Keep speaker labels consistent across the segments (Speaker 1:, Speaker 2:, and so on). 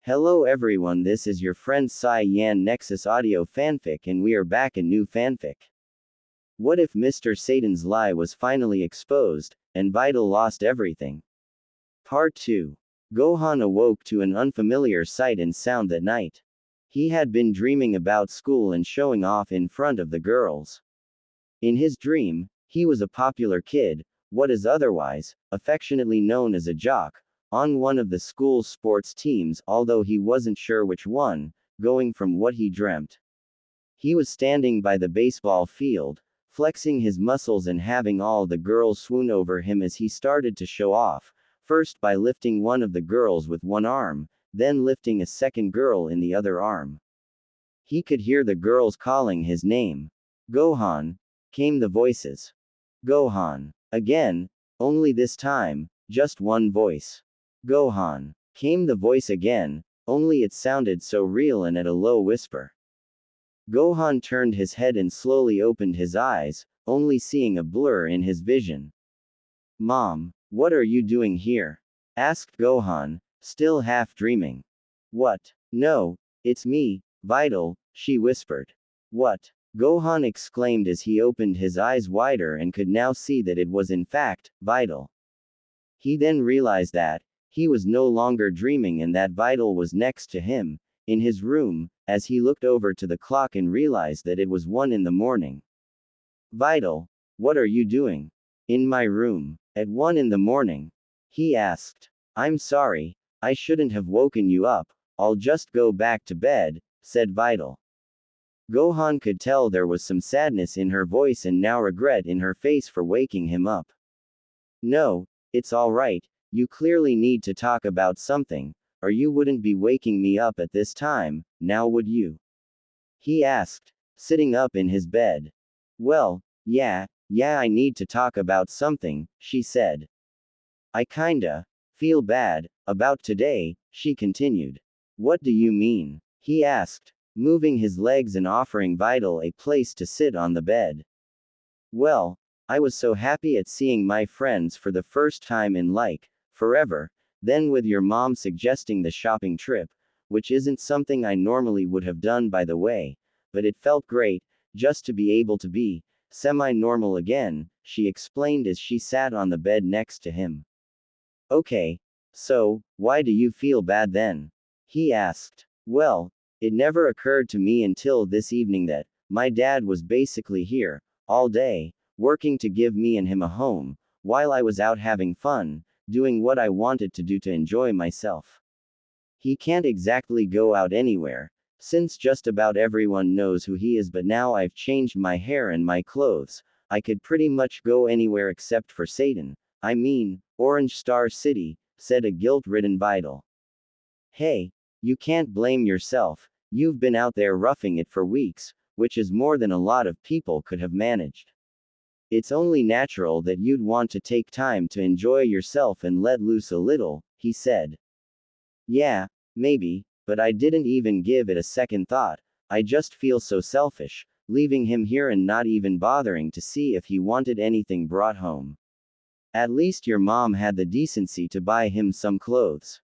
Speaker 1: Hello everyone, this is your friend Sai Yan Nexus Audio Fanfic and we are back in new fanfic. What if Mr. Satan's lie was finally exposed, and Videl lost everything? Part 2. Gohan awoke to an unfamiliar sight and sound that night. He had been dreaming about school and showing off in front of the girls. In his dream, he was a popular kid, what is otherwise, affectionately known as a jock, on one of the school's sports teams, although he wasn't sure which one, going from what he dreamt. He was standing by the baseball field, flexing his muscles and having all the girls swoon over him as he started to show off, first by lifting one of the girls with one arm, then lifting a second girl in the other arm. He could hear the girls calling his name. Gohan, came the voices. Gohan. Again, only this time, just one voice. Gohan. Came the voice again, only it sounded so real and at a low whisper. Gohan turned his head and slowly opened his eyes, only seeing a blur in his vision. Mom, what are you doing here? Asked Gohan, still half dreaming. What? No, it's me, Videl, she whispered. What? Gohan exclaimed as he opened his eyes wider and could now see that it was in fact, Videl. He then realized that he was no longer dreaming and that Videl was next to him, in his room, as he looked over to the clock and realized that it was 1 in the morning. Videl, what are you doing? In my room, at 1 in the morning? He asked. I'm sorry, I shouldn't have woken you up, I'll just go back to bed, said Videl. Gohan could tell there was some sadness in her voice and now regret in her face for waking him up. No, it's alright, you clearly need to talk about something, or you wouldn't be waking me up at this time, now would you? He asked, sitting up in his bed. Well, yeah, I need to talk about something, she said. I kinda feel bad about today, she continued. What do you mean? He asked, moving his legs and offering Videl a place to sit on the bed. Well, I was so happy at seeing my friends for the first time in forever, then with your mom suggesting the shopping trip, which isn't something I normally would have done by the way, but it felt great, just to be able to be semi-normal again, she explained as she sat on the bed next to him. Okay, so, why do you feel bad then? He asked. Well, it never occurred to me until this evening that my dad was basically here, all day, working to give me and him a home, while I was out having fun, doing what I wanted to do to enjoy myself. He can't exactly go out anywhere, since just about everyone knows who he is, but now I've changed my hair and my clothes, I could pretty much go anywhere except for Satan, I mean, Orange Star City, said a guilt-ridden Videl. Hey, you can't blame yourself, you've been out there roughing it for weeks, which is more than a lot of people could have managed. It's only natural that you'd want to take time to enjoy yourself and let loose a little, he said. Yeah, maybe, but I didn't even give it a second thought, I just feel so selfish, leaving him here and not even bothering to see if he wanted anything brought home. At least your mom had the decency to buy him some clothes.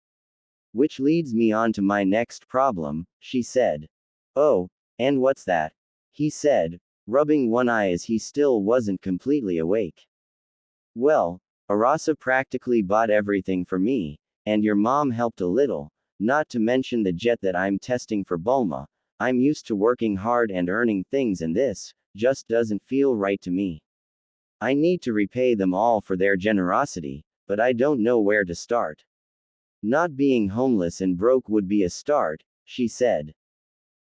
Speaker 1: Which leads me on to my next problem, she said. Oh, and what's that? He said, rubbing one eye as he still wasn't completely awake. Well, Arasa practically bought everything for me, and your mom helped a little, not to mention the jet that I'm testing for Bulma. I'm used to working hard and earning things and this just doesn't feel right to me. I need to repay them all for their generosity, but I don't know where to start. Not being homeless and broke would be a start, she said.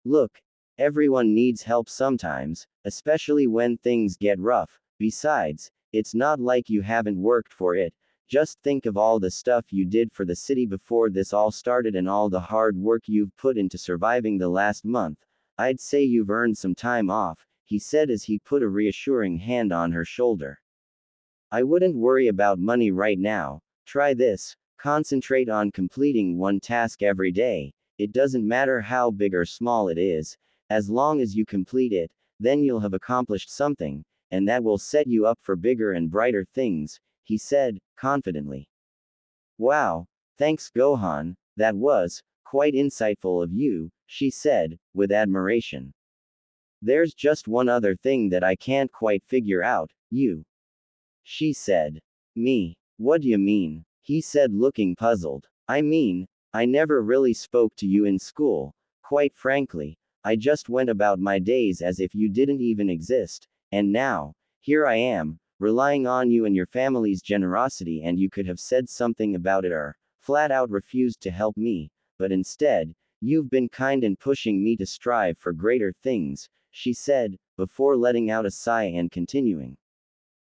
Speaker 1: Look, everyone needs help sometimes, especially when things get rough. Besides, it's not like you haven't worked for it. Just think of all the stuff you did for the city before this all started and all the hard work you've put into surviving the last month. I'd say you've earned some time off, he said as he put a reassuring hand on her shoulder. I wouldn't worry about money right now. Try this. Concentrate on completing one task every day. It doesn't matter how big or small it is, as long as you complete it, then you'll have accomplished something, and that will set you up for bigger and brighter things, he said, confidently. Wow, thanks Gohan, that was quite insightful of you, she said, with admiration. There's just one other thing that I can't quite figure out, you. She said. Me. What do you mean? He said, looking puzzled. I mean, I never really spoke to you in school, quite frankly. I just went about my days as if you didn't even exist, and now, here I am, relying on you and your family's generosity, and you could have said something about it or flat out refused to help me, but instead, you've been kind and pushing me to strive for greater things, she said, before letting out a sigh and continuing.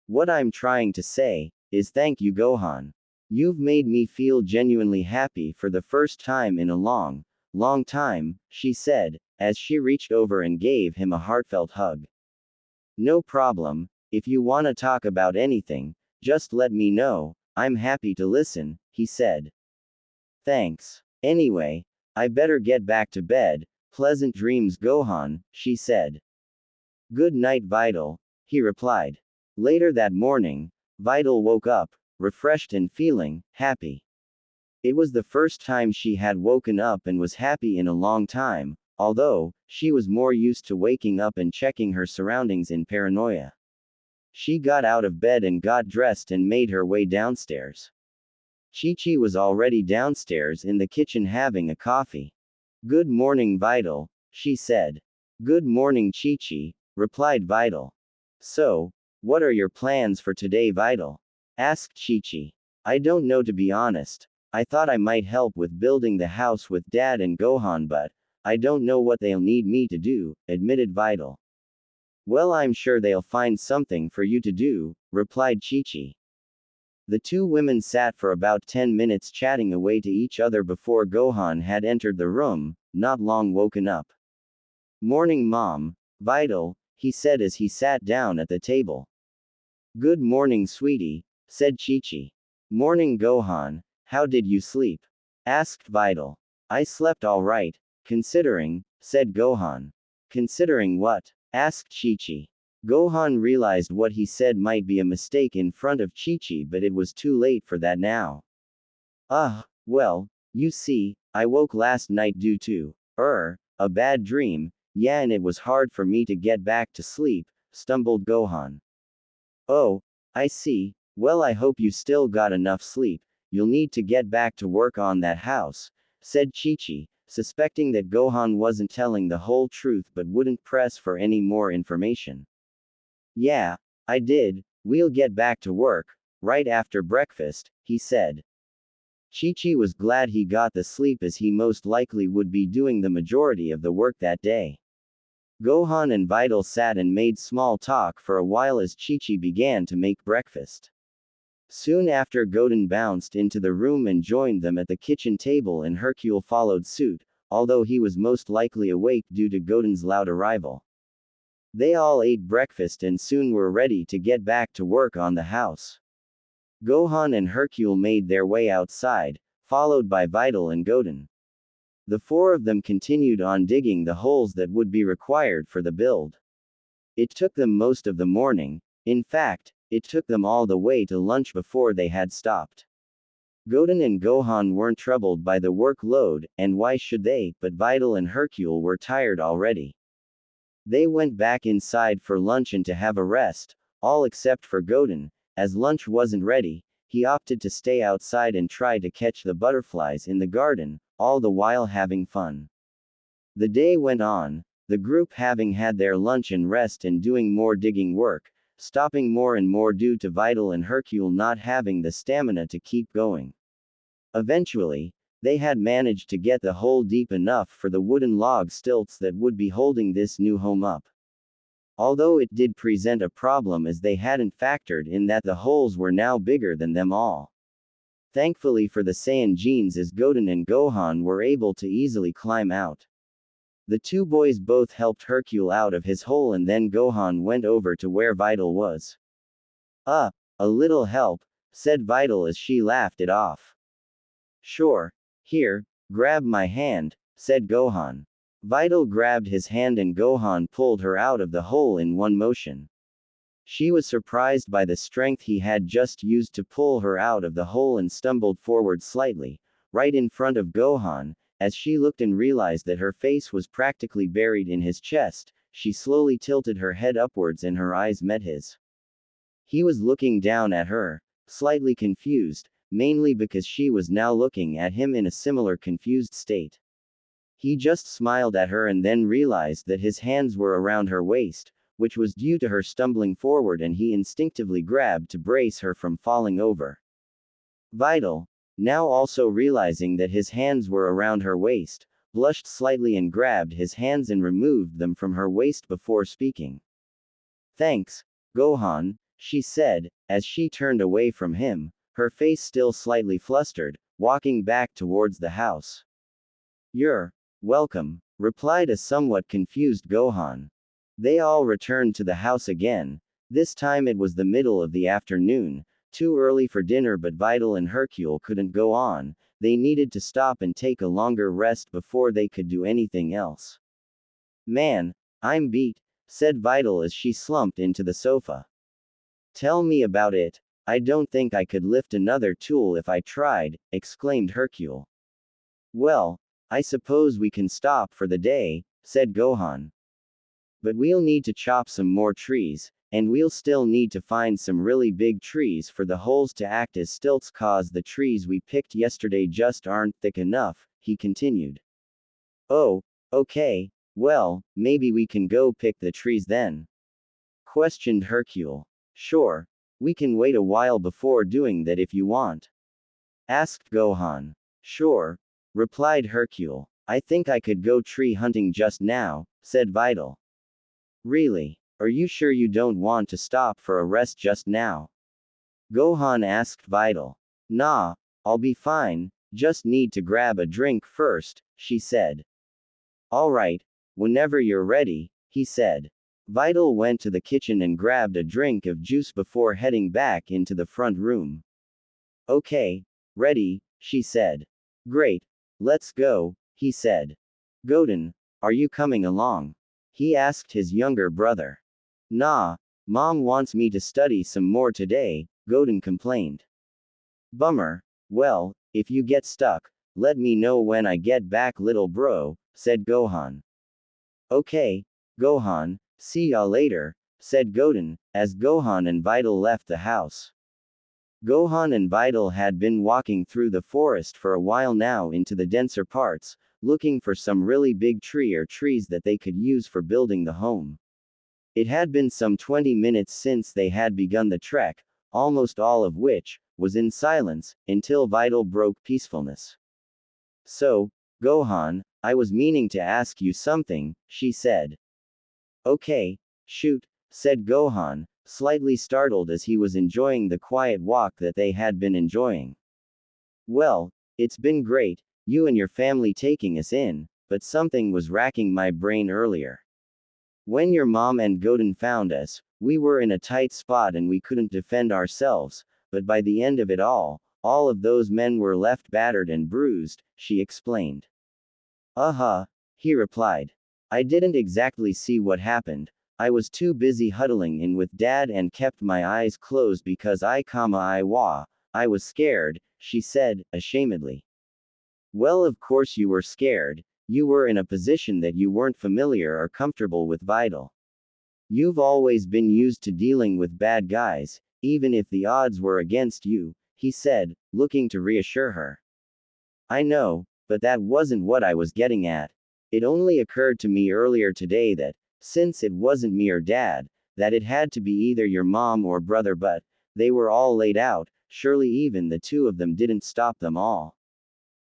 Speaker 1: What I'm trying to say is thank you, Gohan. You've made me feel genuinely happy for the first time in a long, long time, she said, as she reached over and gave him a heartfelt hug. No problem, if you want to talk about anything, just let me know, I'm happy to listen, he said. Thanks. Anyway, I better get back to bed, pleasant dreams, Gohan, she said. Good night, Videl, he replied. Later that morning, Videl woke up, refreshed and feeling happy. It was the first time she had woken up and was happy in a long time, although she was more used to waking up and checking her surroundings in paranoia. She got out of bed and got dressed and made her way downstairs. Chi-Chi was already downstairs in the kitchen having a coffee. Good morning, Videl, she said. Good morning, Chi-Chi, replied Videl. So, what are your plans for today, Videl? Asked Chi-Chi. I don't know, to be honest. I thought I might help with building the house with Dad and Gohan, but I don't know what they'll need me to do, admitted Videl. Well, I'm sure they'll find something for you to do, replied Chi-Chi. The two women sat for about 10 minutes chatting away to each other before Gohan had entered the room, not long woken up. Morning, Mom. Videl, he said as he sat down at the table. Good morning, sweetie, said Chi-Chi. Morning, Gohan. How did you sleep? Asked Videl. I slept all right, considering, said Gohan. Considering what? Asked Chi-Chi. Gohan realized what he said might be a mistake in front of Chi-Chi, but it was too late for that now. Well, you see, I woke last night due to, a bad dream, yeah, and it was hard for me to get back to sleep, stumbled Gohan. Oh, I see. Well, I hope you still got enough sleep. You'll need to get back to work on that house, said Chi-Chi, suspecting that Gohan wasn't telling the whole truth but wouldn't press for any more information. Yeah, I did. We'll get back to work, right after breakfast, he said. Chi-Chi was glad he got the sleep, as he most likely would be doing the majority of the work that day. Gohan and Videl sat and made small talk for a while as Chi-Chi began to make breakfast. Soon after, Goten bounced into the room and joined them at the kitchen table, and Hercule followed suit, although he was most likely awake due to Goten's loud arrival. They all ate breakfast and soon were ready to get back to work on the house. Gohan and Hercule made their way outside, followed by Videl and Goten. The four of them continued on digging the holes that would be required for the build. It took them most of the morning. In fact, it took them all the way to lunch before they had stopped. Goten and Gohan weren't troubled by the workload, and why should they, but Videl and Hercule were tired already. They went back inside for lunch and to have a rest, all except for Goten. As lunch wasn't ready, he opted to stay outside and try to catch the butterflies in the garden, all the while having fun. The day went on, the group having had their lunch and rest and doing more digging work, stopping more and more due to Videl and Hercule not having the stamina to keep going. Eventually, they had managed to get the hole deep enough for the wooden log stilts that would be holding this new home up. Although it did present a problem, as they hadn't factored in that the holes were now bigger than them all. Thankfully for the Saiyan genes, as Goten and Gohan were able to easily climb out. The two boys both helped Hercule out of his hole, and then Gohan went over to where Videl was. A little help, said Videl as she laughed it off. Sure. Here, grab my hand, said Gohan. Videl grabbed his hand and Gohan pulled her out of the hole in one motion. She was surprised by the strength he had just used to pull her out of the hole and stumbled forward slightly, right in front of Gohan, As she looked and realized that her face was practically buried in his chest, she slowly tilted her head upwards and her eyes met his. He was looking down at her, slightly confused, mainly because she was now looking at him in a similar confused state. He just smiled at her and then realized that his hands were around her waist, which was due to her stumbling forward, and he instinctively grabbed to brace her from falling over. Videl, now also realizing that his hands were around her waist, blushed slightly and grabbed his hands and removed them from her waist before speaking. "Thanks, Gohan," she said, as she turned away from him, her face still slightly flustered, walking back towards the house. "You're welcome," replied a somewhat confused Gohan. They all returned to the house again. This time it was the middle of the afternoon, too early for dinner, but Videl and Hercule couldn't go on. They needed to stop and take a longer rest before they could do anything else. "Man, I'm beat," said Videl as she slumped into the sofa. "Tell me about it. I don't think I could lift another tool if I tried," exclaimed Hercule. "Well, I suppose we can stop for the day," said Gohan. "But we'll need to chop some more trees, and we'll still need to find some really big trees for the holes to act as stilts, cause the trees we picked yesterday just aren't thick enough," he continued. "Oh, okay, well, maybe we can go pick the trees then?" questioned Hercule. "Sure. We can wait a while before doing that if you want," asked Gohan. "Sure," replied Hercule. "I think I could go tree hunting just now," said Videl. "Really? Are you sure you don't want to stop for a rest just now?" Gohan asked Videl. "Nah, I'll be fine, just need to grab a drink first," she said. "Alright, whenever you're ready," he said. Videl went to the kitchen and grabbed a drink of juice before heading back into the front room. "Okay, ready," she said. "Great, let's go," he said. "Goten, are you coming along?" he asked his younger brother. "Nah, Mom wants me to study some more today," Goten complained. "Bummer. Well, if you get stuck, let me know when I get back, little bro," said Gohan. "Okay, Gohan, see ya later," said Goten, as Gohan and Videl left the house. Gohan and Videl had been walking through the forest for a while now into the denser parts, looking for some really big tree or trees that they could use for building the home. It had been some 20 minutes since they had begun the trek, almost all of which was in silence, until Videl broke peacefulness. "So, Gohan, I was meaning to ask you something," she said. "Okay, shoot," said Gohan, slightly startled as he was enjoying the quiet walk that they had been enjoying. "Well, it's been great, you and your family taking us in, but something was racking my brain earlier. When your mom and Goten found us, we were in a tight spot and we couldn't defend ourselves, but by the end of it all of those men were left battered and bruised," she explained. "Uh-huh," he replied. "I didn't exactly see what happened. I was too busy huddling in with Dad and kept my eyes closed because I was scared," she said, ashamedly. "Well, of course you were scared. You were in a position that you weren't familiar or comfortable with, Videl. You've always been used to dealing with bad guys, even if the odds were against you," he said, looking to reassure her. "I know, but that wasn't what I was getting at. It only occurred to me earlier today that, since it wasn't me or Dad, that it had to be either your mom or brother, but they were all laid out, surely even the two of them didn't stop them all?"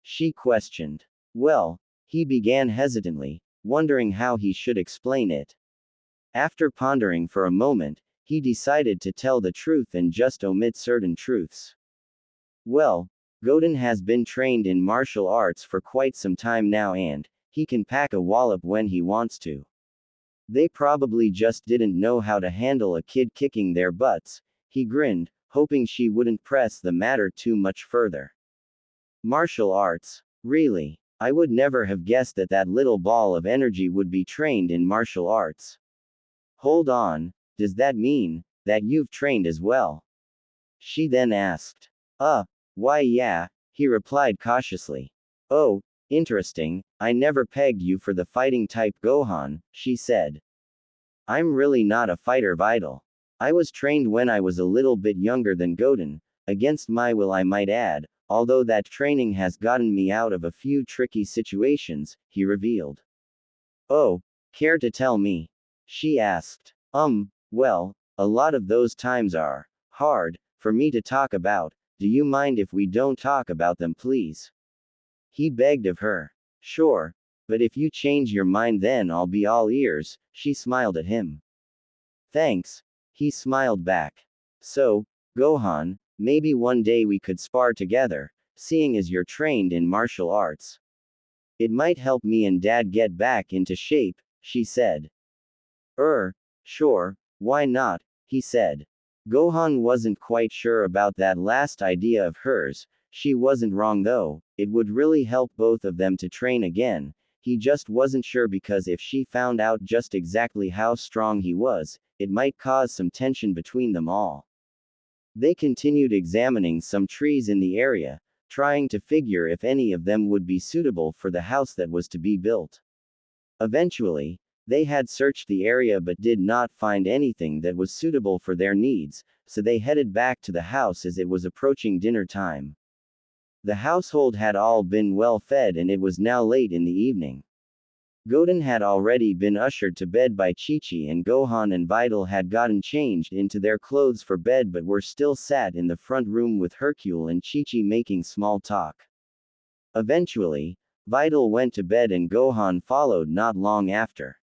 Speaker 1: she questioned. "Well," he began hesitantly, wondering how he should explain it. After pondering for a moment, he decided to tell the truth and just omit certain truths. "Well, Goten has been trained in martial arts for quite some time now and he can pack a wallop when he wants to. They probably just didn't know how to handle a kid kicking their butts," he grinned, hoping she wouldn't press the matter too much further. "Martial arts? Really? I would never have guessed that that little ball of energy would be trained in martial arts. Hold on, does that mean that you've trained as well?" she then asked. Why yeah," he replied cautiously. "Oh, Interesting, I never pegged you for the fighting type Gohan, she said. I'm really not a fighter, Videl. I was trained when I was a little bit younger than Goten, against my will I might add, although that training has gotten me out of a few tricky situations, he revealed. Oh, care to tell me? She asked. Well, a lot of those times are hard for me to talk about. Do you mind if we don't talk about them, please? He begged of her. Sure, but if you change your mind then I'll be all ears, she smiled at him. Thanks. He smiled back. So, Gohan, maybe one day we could spar together, seeing as you're trained in martial arts. It might help me and Dad get back into shape, she said. Sure, why not, he said. Gohan wasn't quite sure about that last idea of hers. She wasn't wrong though, it would really help both of them to train again. He just wasn't sure because if she found out just exactly how strong he was, it might cause some tension between them all. They continued examining some trees in the area, trying to figure if any of them would be suitable for the house that was to be built. Eventually, they had searched the area but did not find anything that was suitable for their needs, so they headed back to the house as it was approaching dinner time. The household had all been well fed and it was now late in the evening. Goten had already been ushered to bed by Chi-Chi and Gohan and Videl had gotten changed into their clothes for bed but were still sat in the front room with Hercule and Chi-Chi making small talk. Eventually, Videl went to bed and Gohan followed not long after.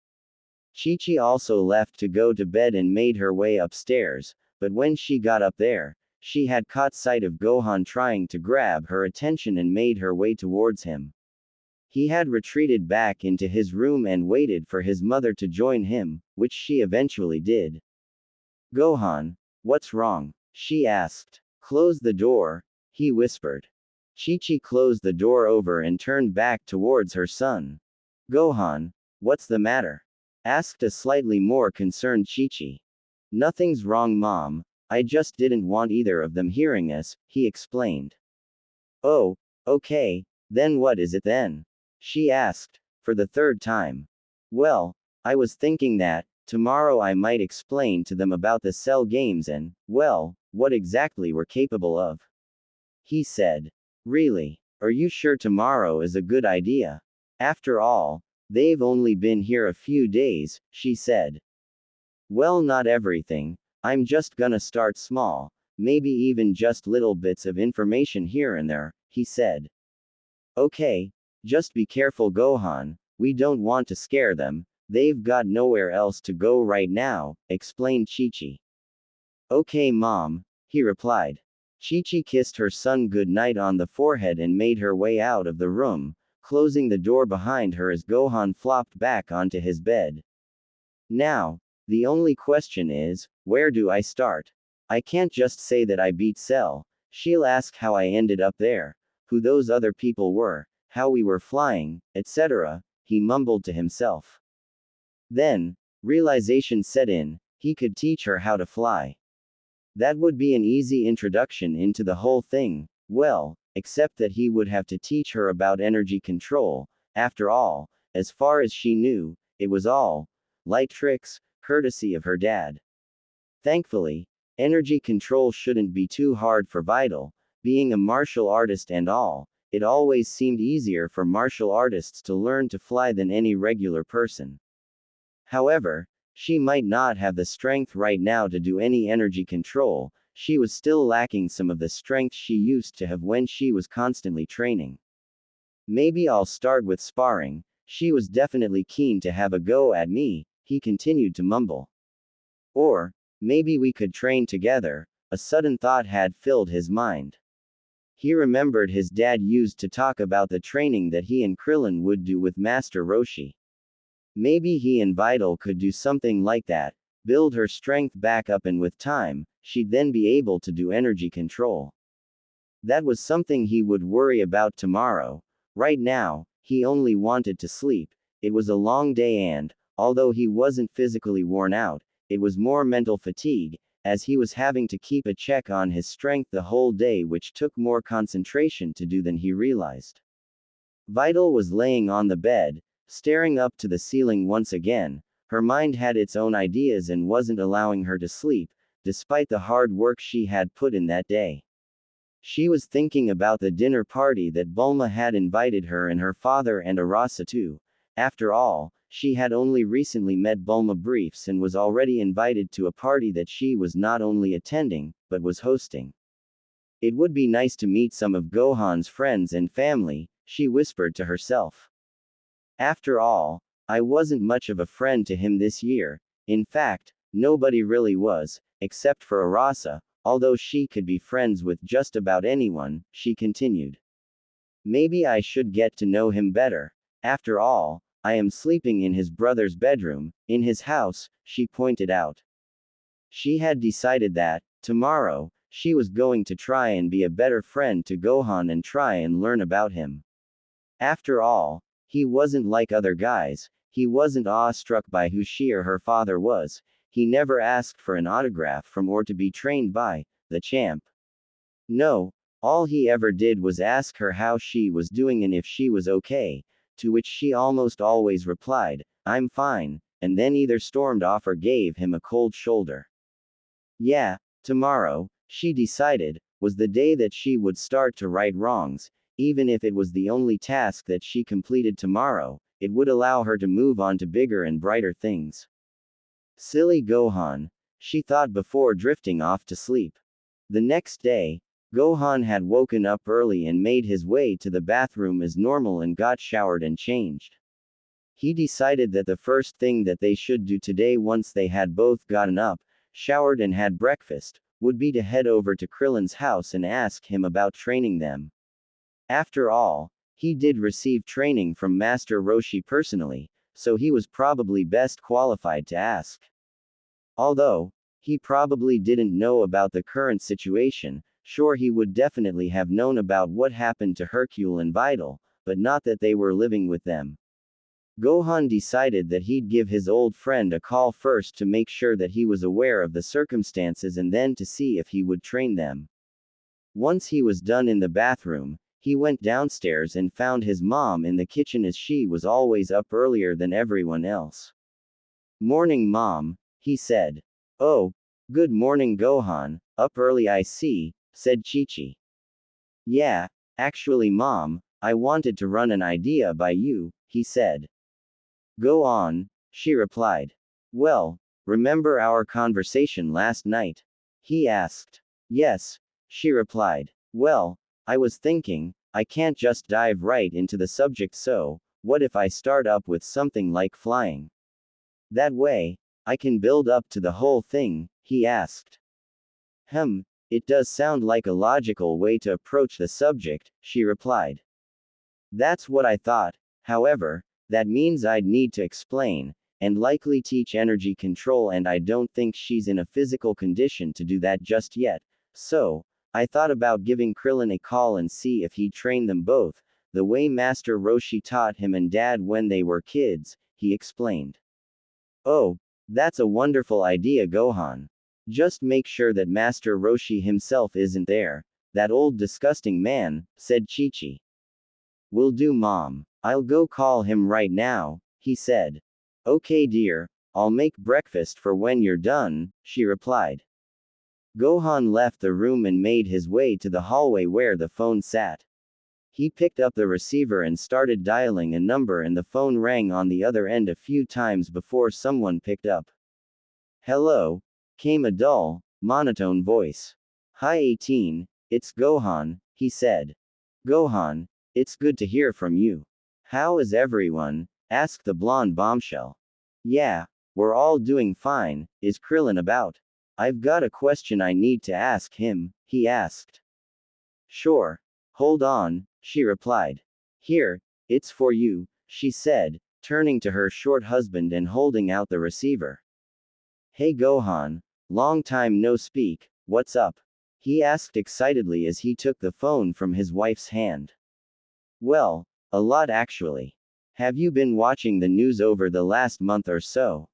Speaker 1: Chi-Chi also left to go to bed and made her way upstairs, but when she got up there, she had caught sight of Gohan trying to grab her attention and made her way towards him. He had retreated back into his room and waited for his mother to join him, which she eventually did. Gohan, what's wrong? She asked. Close the door, he whispered. Chi-Chi closed the door over and turned back towards her son. Gohan, what's the matter? Asked a slightly more concerned Chi-Chi. Nothing's wrong, Mom. I just didn't want either of them hearing us, he explained. Oh, okay, then what is it then? She asked, for the third time. Well, I was thinking that, tomorrow I might explain to them about the cell games and, well, what exactly we're capable of. He said. Really? Are you sure tomorrow is a good idea? After all, they've only been here a few days, she said. Well, not everything. I'm just gonna start small, maybe even just little bits of information here and there, he said. Okay, just be careful, Gohan, we don't want to scare them, they've got nowhere else to go right now, explained Chi-Chi. Okay, Mom, he replied. Chi-Chi kissed her son goodnight on the forehead and made her way out of the room, closing the door behind her as Gohan flopped back onto his bed. Now, the only question is, where do I start? I can't just say that I beat Cell. She'll ask how I ended up there, who those other people were, how we were flying, etc., he mumbled to himself. Then, realization set in, he could teach her how to fly. That would be an easy introduction into the whole thing, well, except that he would have to teach her about energy control. After all, as far as she knew, it was all light tricks, courtesy of her dad. Thankfully, energy control shouldn't be too hard for Videl. Being a martial artist and all, it always seemed easier for martial artists to learn to fly than any regular person. However, she might not have the strength right now to do any energy control. She was still lacking some of the strength she used to have when she was constantly training. Maybe I'll start with sparring. She was definitely keen to have a go at me, he continued to mumble. Or, maybe we could train together, a sudden thought had filled his mind. He remembered his dad used to talk about the training that he and Krillin would do with Master Roshi. Maybe he and Videl could do something like that, build her strength back up and with time, she'd then be able to do energy control. That was something he would worry about tomorrow. Right now, he only wanted to sleep. It was a long day and, although he wasn't physically worn out, it was more mental fatigue, as he was having to keep a check on his strength the whole day, which took more concentration to do than he realized. Videl was laying on the bed, staring up to the ceiling once again. Her mind had its own ideas and wasn't allowing her to sleep, despite the hard work she had put in that day. She was thinking about the dinner party that Bulma had invited her and her father and Arasa to. After all, she had only recently met Bulma Briefs and was already invited to a party that she was not only attending, but was hosting. It would be nice to meet some of Gohan's friends and family, she whispered to herself. After all, I wasn't much of a friend to him this year. In fact, nobody really was, except for Arasa, although she could be friends with just about anyone, she continued. Maybe I should get to know him better. After all, I am sleeping in his brother's bedroom, in his house, she pointed out. She had decided that, tomorrow, she was going to try and be a better friend to Gohan and try and learn about him. After all, he wasn't like other guys, he wasn't awestruck by who she or her father was, he never asked for an autograph from or to be trained by the champ. No, all he ever did was ask her how she was doing and if she was okay, to which she almost always replied, I'm fine, and then either stormed off or gave him a cold shoulder. Yeah, tomorrow, she decided, was the day that she would start to right wrongs. Even if it was the only task that she completed tomorrow, it would allow her to move on to bigger and brighter things. Silly Gohan, she thought before drifting off to sleep. The next day, Gohan had woken up early and made his way to the bathroom as normal and got showered and changed. He decided that the first thing that they should do today once they had both gotten up, showered and had breakfast, would be to head over to Krillin's house and ask him about training them. After all, he did receive training from Master Roshi personally, so he was probably best qualified to ask. Although, he probably didn't know about the current situation, sure he would definitely have known about what happened to Hercule and Videl, but not that they were living with them. Gohan decided that he'd give his old friend a call first to make sure that he was aware of the circumstances and then to see if he would train them. Once he was done in the bathroom, he went downstairs and found his mom in the kitchen as she was always up earlier than everyone else. Morning, Mom, he said. Oh, good morning, Gohan, up early I see, said Chi-Chi. Yeah, actually, Mom, I wanted to run an idea by you, he said. Go on, she replied. Well, remember our conversation last night? He asked. Yes, she replied. Well, I was thinking, I can't just dive right into the subject, so, what if I start up with something like flying? That way, I can build up to the whole thing, he asked. It does sound like a logical way to approach the subject, she replied. That's what I thought, however, that means I'd need to explain, and likely teach energy control, and I don't think she's in a physical condition to do that just yet, so, I thought about giving Krillin a call and see if he'd train them both, the way Master Roshi taught him and Dad when they were kids, he explained. Oh, that's a wonderful idea, Gohan. Just make sure that Master Roshi himself isn't there, that old disgusting man, said Chi-Chi. Will do, Mom. I'll go call him right now, he said. Okay, dear, I'll make breakfast for when you're done, she replied. Gohan left the room and made his way to the hallway where the phone sat. He picked up the receiver and started dialing a number, and the phone rang on the other end a few times before someone picked up. Hello, came a dull, monotone voice. Hi 18, it's Gohan, he said. Gohan, it's good to hear from you. How is everyone? Asked the blonde bombshell. Yeah, we're all doing fine. Is Krillin about? I've got a question I need to ask him, he asked. Sure. Hold on, she replied. Here, it's for you, she said, turning to her short husband and holding out the receiver. Hey Gohan, long time no speak, what's up? He asked excitedly as he took the phone from his wife's hand. Well, a lot actually. Have you been watching the news over the last month or so?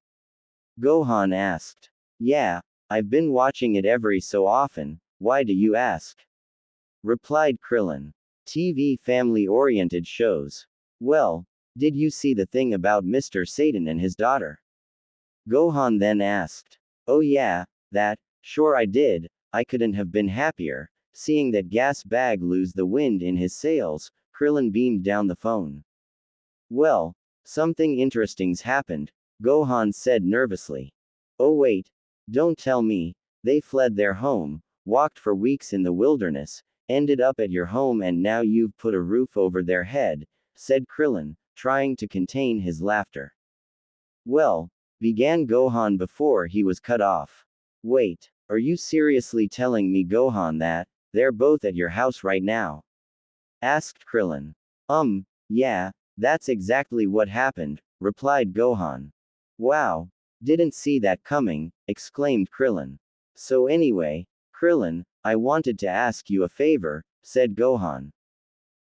Speaker 1: Gohan asked. Yeah, I've been watching it every so often, why do you ask? Replied Krillin. TV family-oriented shows. Well, did you see the thing about Mr. Satan and his daughter? Gohan then asked. Oh yeah, that, sure I did, I couldn't have been happier. Seeing that gas bag lose the wind in his sails, Krillin beamed down the phone. Well, something interesting's happened, Gohan said nervously. Oh wait, don't tell me, they fled their home, walked for weeks in the wilderness, ended up at your home and now you've put a roof over their head, said Krillin, trying to contain his laughter. Well, began Gohan before he was cut off. Wait, are you seriously telling me Gohan that, they're both at your house right now? Asked Krillin. Yeah, that's exactly what happened, replied Gohan. Wow, didn't see that coming, exclaimed Krillin. So anyway, Krillin, I wanted to ask you a favor, said Gohan.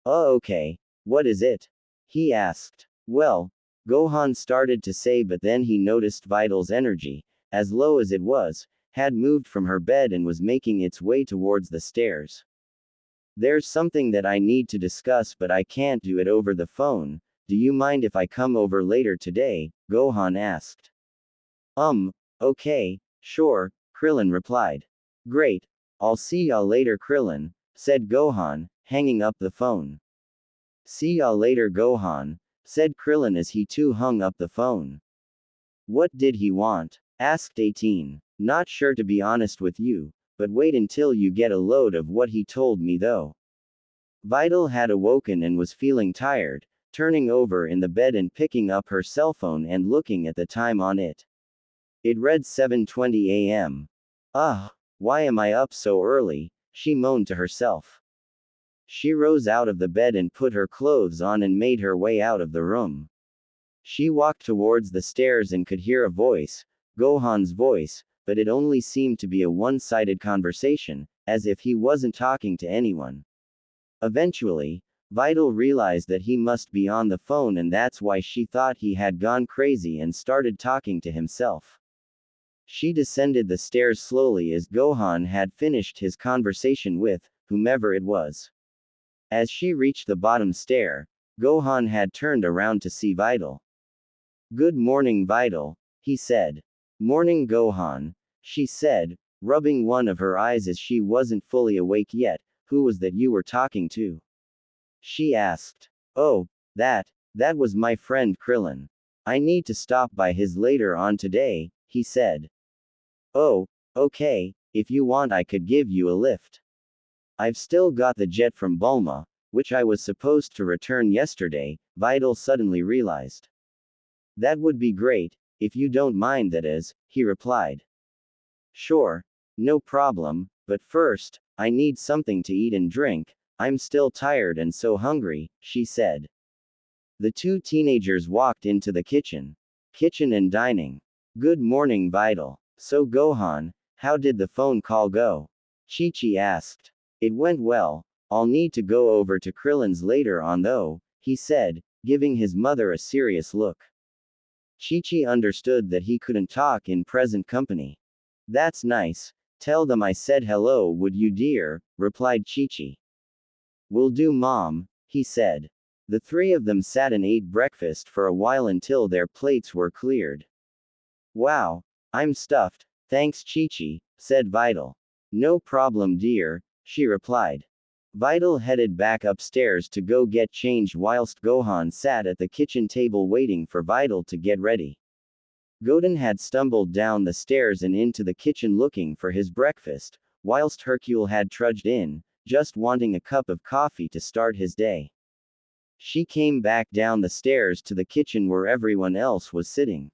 Speaker 1: Oh okay, what is it? He asked. Well, Gohan started to say but then he noticed Vidal's energy, as low as it was, had moved from her bed and was making its way towards the stairs. There's something that I need to discuss but I can't do it over the phone, do you mind if I come over later today? Gohan asked. Okay, sure, Krillin replied. Great, I'll see y'all later Krillin, said Gohan, hanging up the phone. See y'all later Gohan, said Krillin as he too hung up the phone. What did he want? Asked 18. Not sure to be honest with you, but wait until you get a load of what he told me though. Videl had awoken and was feeling tired, turning over in the bed and picking up her cell phone and looking at the time on it. It read 7:20 a.m. Ugh, why am I up so early? She moaned to herself. She rose out of the bed and put her clothes on and made her way out of the room. She walked towards the stairs and could hear a voice, Gohan's voice, but it only seemed to be a one-sided conversation, as if he wasn't talking to anyone. Eventually, Videl realized that he must be on the phone and that's why she thought he had gone crazy and started talking to himself. She descended the stairs slowly as Gohan had finished his conversation with whomever it was. As she reached the bottom stair, Gohan had turned around to see Videl. Good morning Videl, he said. Morning Gohan, she said, rubbing one of her eyes as she wasn't fully awake yet. Who was that you were talking to? She asked. Oh, that was my friend Krillin. I need to stop by his later on today, he said. Oh, okay, if you want I could give you a lift. I've still got the jet from Bulma, which I was supposed to return yesterday, Videl suddenly realized. That would be great, if you don't mind that is, he replied. Sure, no problem, but first, I need something to eat and drink, I'm still tired and so hungry, she said. The two teenagers walked into the kitchen and dining. Good morning Videl. So Gohan, how did the phone call go? Chi-Chi asked. It went well, I'll need to go over to Krillin's later on though, he said, giving his mother a serious look. Chi-Chi understood that he couldn't talk in present company. That's nice, tell them I said hello would you dear, replied Chi-Chi. Will do mom, he said. The three of them sat and ate breakfast for a while until their plates were cleared. Wow, I'm stuffed, thanks Chi-Chi, said Videl. No problem dear, she replied. Videl headed back upstairs to go get changed whilst Gohan sat at the kitchen table waiting for Videl to get ready. Godin had stumbled down the stairs and into the kitchen looking for his breakfast, whilst Hercule had trudged in, just wanting a cup of coffee to start his day. She came back down the stairs to the kitchen where everyone else was sitting.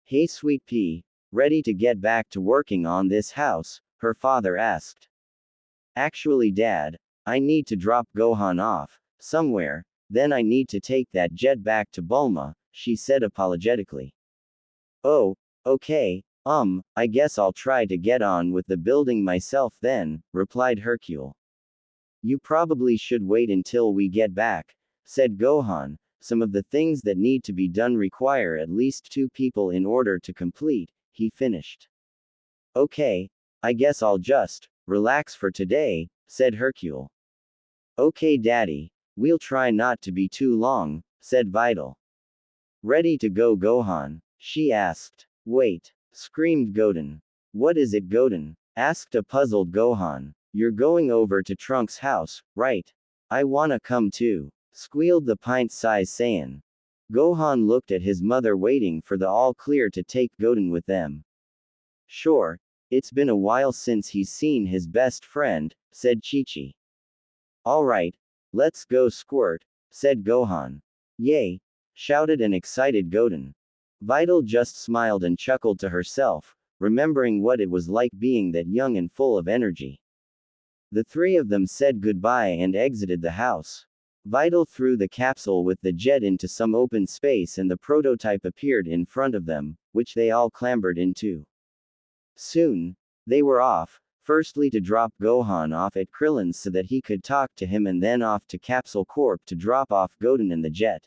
Speaker 1: Hey sweet pea, ready to get back to working on this house? Her father asked. Actually Dad, I need to drop Gohan off somewhere, then I need to take that jet back to Bulma, she said apologetically. Oh, okay, I guess I'll try to get on with the building myself then, replied Hercule. You probably should wait until we get back, said Gohan. Some of the things that need to be done require at least 2 people in order to complete, he finished. Okay, I guess I'll just relax for today, said Hercule. Okay, Daddy, we'll try not to be too long, said Videl. Ready to go, Gohan? She asked. Wait, screamed Goten. What is it, Goten? Asked a puzzled Gohan. You're going over to Trunks' house, right? I wanna come too, squealed the pint-sized Saiyan. Gohan looked at his mother waiting for the all-clear to take Goten with them. Sure, it's been a while since he's seen his best friend, said Chi-Chi. Alright, let's go squirt, said Gohan. Yay! Shouted an excited Goten. Videl just smiled and chuckled to herself, remembering what it was like being that young and full of energy. The three of them said goodbye and exited the house. Videl threw the capsule with the jet into some open space and the prototype appeared in front of them, which they all clambered into. Soon, they were off, firstly to drop Gohan off at Krillin's so that he could talk to him and then off to Capsule Corp to drop off Goten in the jet.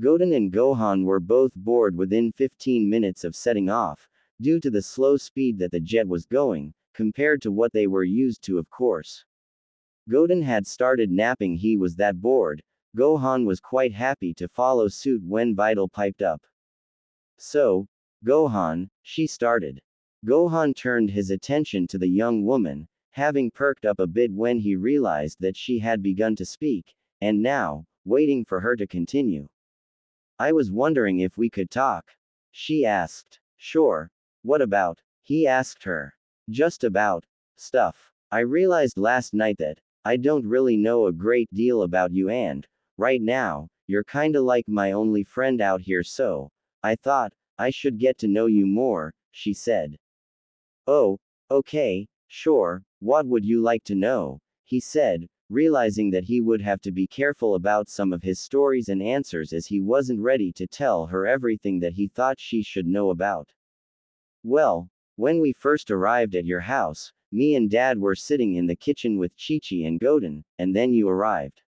Speaker 1: Goten and Gohan were both bored within 15 minutes of setting off, due to the slow speed that the jet was going, compared to what they were used to, of course. Goten had started napping, he was that bored. Gohan was quite happy to follow suit when Videl piped up. So, Gohan, she started. Gohan turned his attention to the young woman, having perked up a bit when he realized that she had begun to speak, and now, waiting for her to continue. I was wondering if we could talk. She asked. Sure. What about? He asked her. Just about stuff. I realized last night that I don't really know a great deal about you, and right now, you're kinda like my only friend out here, so I thought I should get to know you more, she said. Oh, okay, sure, what would you like to know? He said, realizing that he would have to be careful about some of his stories and answers as he wasn't ready to tell her everything that he thought she should know about. Well, when we first arrived at your house, me and Dad were sitting in the kitchen with Chi-Chi and Goten, and then you arrived.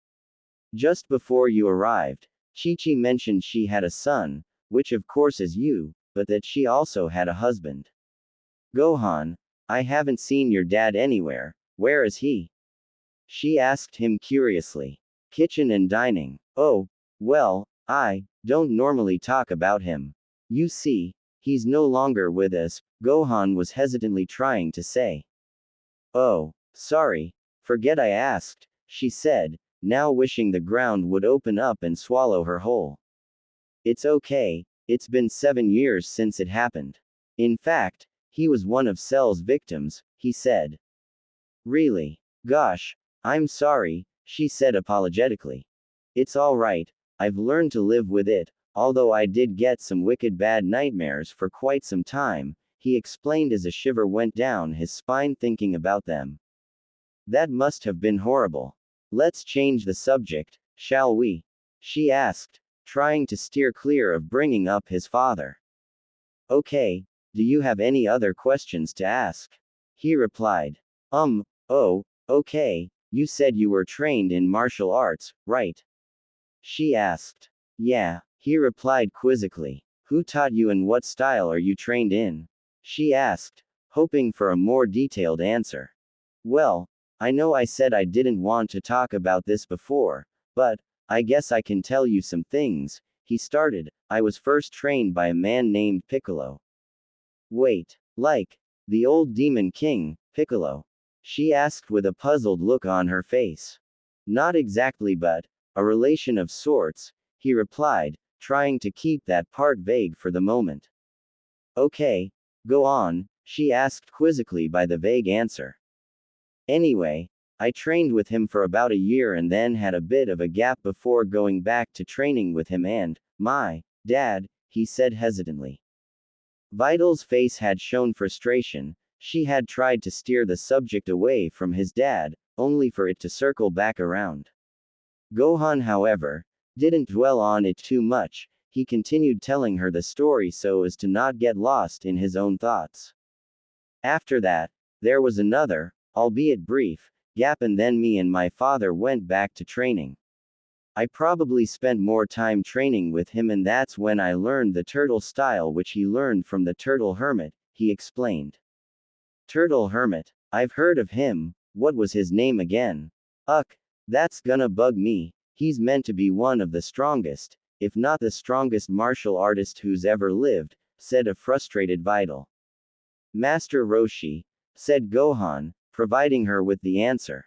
Speaker 1: Just before you arrived, Chi-Chi mentioned she had a son, which of course is you, but that she also had a husband. Gohan, I haven't seen your dad anywhere, where is he? She asked him curiously. Kitchen and dining. Oh, well, I don't normally talk about him. You see, he's no longer with us, Gohan was hesitantly trying to say. Oh, sorry, forget I asked, she said, now wishing the ground would open up and swallow her whole. It's okay, it's been 7 years since it happened. In fact, he was one of Cell's victims, he said. Really? Gosh, I'm sorry, she said apologetically. It's alright, I've learned to live with it, although I did get some wicked bad nightmares for quite some time, he explained as a shiver went down his spine thinking about them. That must have been horrible. Let's change the subject, shall we? She asked, trying to steer clear of bringing up his father. Okay, do you have any other questions to ask? He replied. Oh, okay, you said you were trained in martial arts, right? She asked. Yeah, he replied quizzically. Who taught you and what style are you trained in? She asked, hoping for a more detailed answer. Well, I know I said I didn't want to talk about this before, but I guess I can tell you some things, he started. I was first trained by a man named Piccolo. Wait, like the old Demon King, Piccolo? She asked with a puzzled look on her face. Not exactly, but a relation of sorts, he replied, trying to keep that part vague for the moment. Okay, go on, she asked quizzically by the vague answer. Anyway, I trained with him for about a year and then had a bit of a gap before going back to training with him and my dad, he said hesitantly. Videl's face had shown frustration. She had tried to steer the subject away from his dad, only for it to circle back around. Gohan, however, didn't dwell on it too much. He continued telling her the story so as to not get lost in his own thoughts. After that, there was another, albeit brief, gap, and then me and my father went back to training. I probably spent more time training with him, and that's when I learned the turtle style, which he learned from the turtle hermit, he explained. Turtle hermit? I've heard of him, what was his name again? That's gonna bug me. He's meant to be one of the strongest, if not the strongest martial artist who's ever lived, said a frustrated Videl. Master Roshi, said Gohan, providing her with the answer.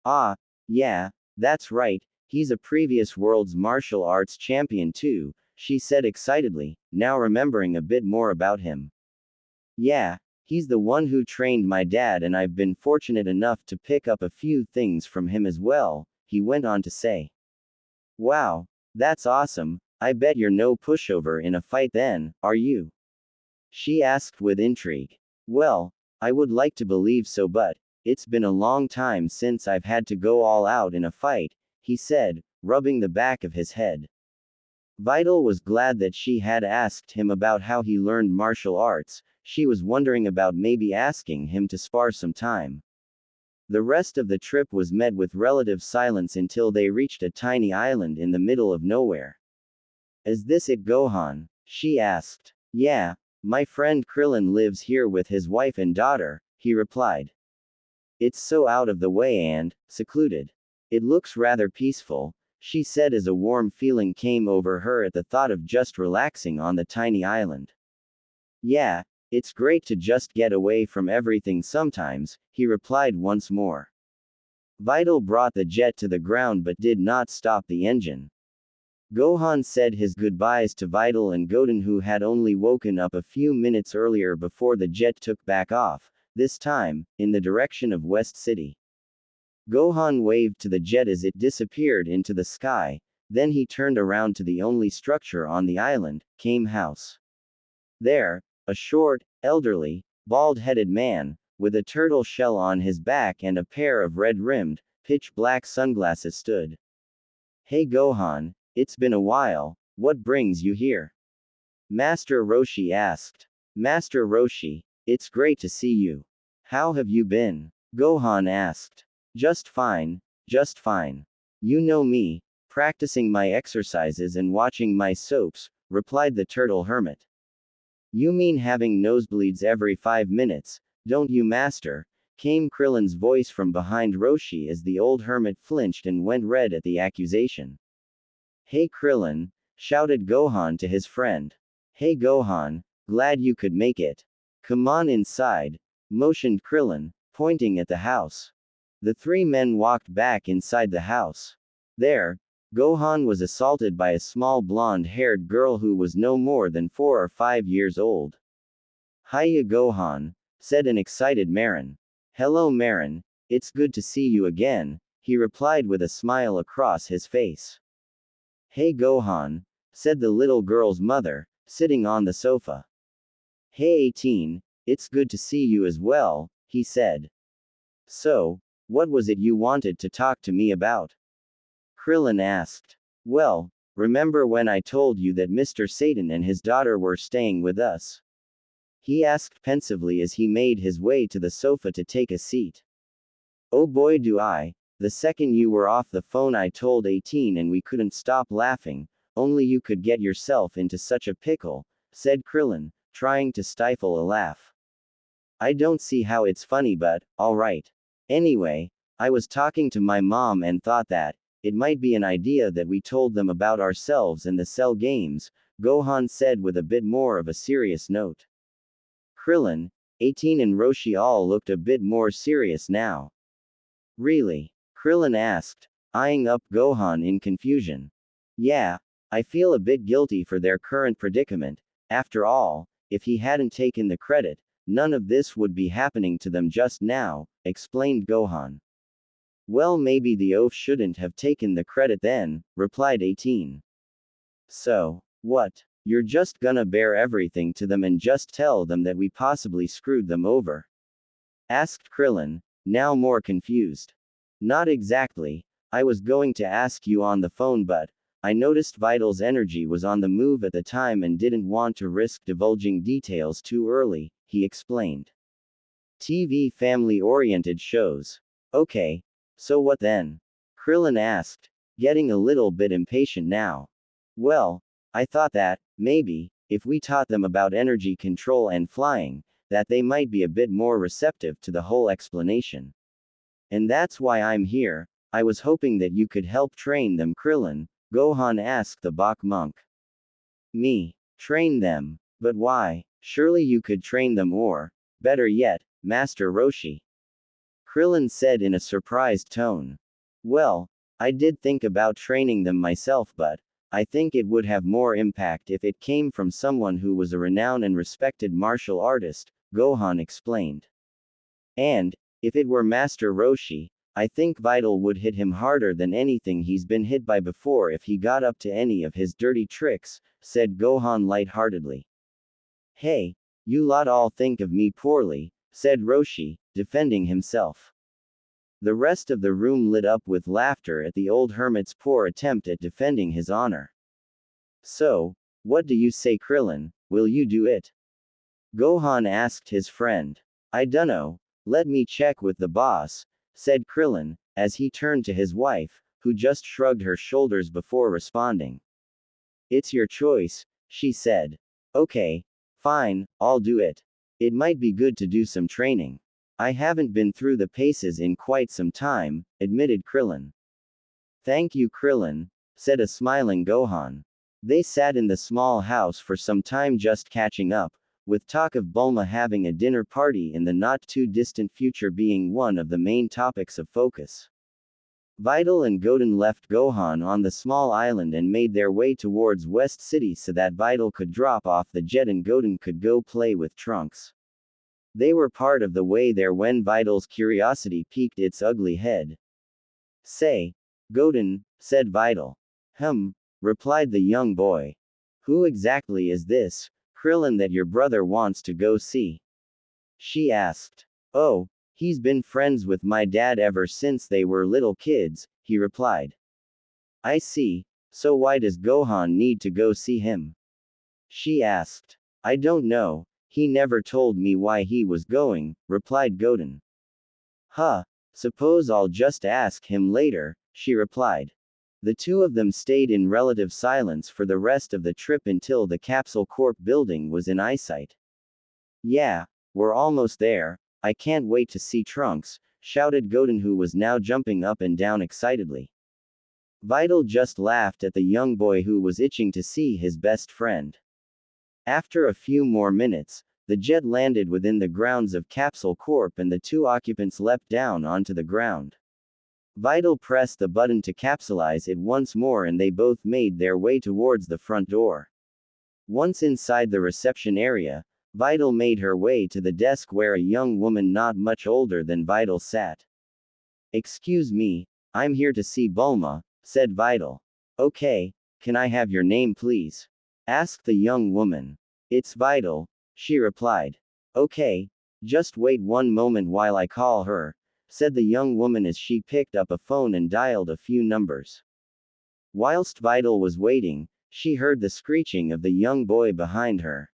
Speaker 1: Ah, yeah, that's right, he's a previous world's martial arts champion too, she said excitedly, now remembering a bit more about him. Yeah, he's the one who trained my dad, and I've been fortunate enough to pick up a few things from him as well, he went on to say. Wow, that's awesome, I bet you're no pushover in a fight then, are you? She asked with intrigue. Well, I would like to believe so, but it's been a long time since I've had to go all out in a fight, he said, rubbing the back of his head. Videl was glad that she had asked him about how he learned martial arts. She was wondering about maybe asking him to spar some time. The rest of the trip was met with relative silence until they reached a tiny island in the middle of nowhere. Is this it, Gohan? She asked. Yeah, my friend Krillin lives here with his wife and daughter, he replied. It's so out of the way and secluded. It looks rather peaceful, she said as a warm feeling came over her at the thought of just relaxing on the tiny island. Yeah, it's great to just get away from everything sometimes, he replied once more. Videl brought the jet to the ground but did not stop the engine. Gohan said his goodbyes to Videl and Goten, who had only woken up a few minutes earlier before the jet took back off, this time, in the direction of West City. Gohan waved to the jet as it disappeared into the sky, then he turned around to the only structure on the island, Kame House. There, a short, elderly, bald-headed man, with a turtle shell on his back and a pair of red-rimmed, pitch-black sunglasses stood. Hey Gohan, it's been a while, what brings you here? Master Roshi asked. Master Roshi, it's great to see you. How have you been? Gohan asked. Just fine, just fine. You know me, practicing my exercises and watching my soaps, replied the turtle hermit. You mean having nosebleeds every 5 minutes, don't you, master? Came Krillin's voice from behind Roshi as the old hermit flinched and went red at the accusation. Hey Krillin, shouted Gohan to his friend. Hey Gohan, glad you could make it. Come on inside, motioned Krillin, pointing at the house. The three men walked back inside the house. There, Gohan was assaulted by a small blonde-haired girl who was no more than 4 or 5 years old. Hiya Gohan, said an excited Marin. Hello Marin, it's good to see you again, he replied with a smile across his face. Hey Gohan, said the little girl's mother, sitting on the sofa. Hey 18, it's good to see you as well, he said. So, what was it you wanted to talk to me about? Krillin asked. Well, remember when I told you that Mr. Satan and his daughter were staying with us? He asked pensively as he made his way to the sofa to take a seat. Oh boy do I. The second you were off the phone I told 18 and we couldn't stop laughing, only you could get yourself into such a pickle, said Krillin, trying to stifle a laugh. I don't see how it's funny, but, alright. Anyway, I was talking to my mom and thought that it might be an idea that we told them about ourselves and the Cell games, Gohan said with a bit more of a serious note. Krillin, 18 and Roshi all looked a bit more serious now. Really? Krillin asked, eyeing up Gohan in confusion. Yeah, I feel a bit guilty for their current predicament. After all, if he hadn't taken the credit, none of this would be happening to them just now, explained Gohan. Well, maybe the oaf shouldn't have taken the credit then, replied 18. So, what? You're just gonna bear everything to them and just tell them that we possibly screwed them over? Asked Krillin, now more confused. Not exactly. I was going to ask you on the phone, but I noticed Videl's energy was on the move at the time and didn't want to risk divulging details too early, he explained. TV family-oriented shows. Okay. So what then? Krillin asked, getting a little bit impatient now. Well, I thought that, maybe, if we taught them about energy control and flying, that they might be a bit more receptive to the whole explanation. And that's why I'm here, I was hoping that you could help train them. Krillin, Gohan asked the Bach monk. Me. Train them. But why? Surely you could train them or, better yet, Master Roshi. Krillin said in a surprised tone. Well, I did think about training them myself, but I think it would have more impact if it came from someone who was a renowned and respected martial artist, Gohan explained. And, if it were Master Roshi, I think Videl would hit him harder than anything he's been hit by before if he got up to any of his dirty tricks, said Gohan lightheartedly. Hey, you lot all think of me poorly, said Roshi, defending himself. The rest of the room lit up with laughter at the old hermit's poor attempt at defending his honor. So, what do you say, Krillin, will you do it? Gohan asked his friend. I dunno, let me check with the boss, said Krillin, as he turned to his wife, who just shrugged her shoulders before responding. It's your choice, she said. Okay, fine, I'll do it. It might be good to do some training. I haven't been through the paces in quite some time, admitted Krillin. Thank you, Krillin, said a smiling Gohan. They sat in the small house for some time just catching up, with talk of Bulma having a dinner party in the not-too-distant future being one of the main topics of focus. Videl and Goten left Gohan on the small island and made their way towards West City so that Videl could drop off the jet and Goten could go play with Trunks. They were part of the way there when Videl's curiosity peeked its ugly head. Say, Goten, said Videl. Replied the young boy. Who exactly is this, Krillin, that your brother wants to go see? She asked. Oh, he's been friends with my dad ever since they were little kids, he replied. I see, so why does Gohan need to go see him? She asked. I don't know, he never told me why he was going, replied Goten. Suppose I'll just ask him later, she replied. The two of them stayed in relative silence for the rest of the trip until the Capsule Corp building was in eyesight. Yeah, we're almost there, I can't wait to see Trunks, shouted Goten, who was now jumping up and down excitedly. Videl just laughed at the young boy who was itching to see his best friend. After a few more minutes, the jet landed within the grounds of Capsule Corp and the two occupants leapt down onto the ground. Videl pressed the button to capsulize it once more and they both made their way towards the front door. Once inside the reception area, Videl made her way to the desk where a young woman not much older than Videl sat. Excuse me, I'm here to see Bulma, said Videl. Okay, can I have your name please? Asked the young woman. It's Videl, she replied. Okay, just wait one moment while I call her, said the young woman as she picked up a phone and dialed a few numbers. Whilst Videl was waiting, she heard the screeching of the young boy behind her.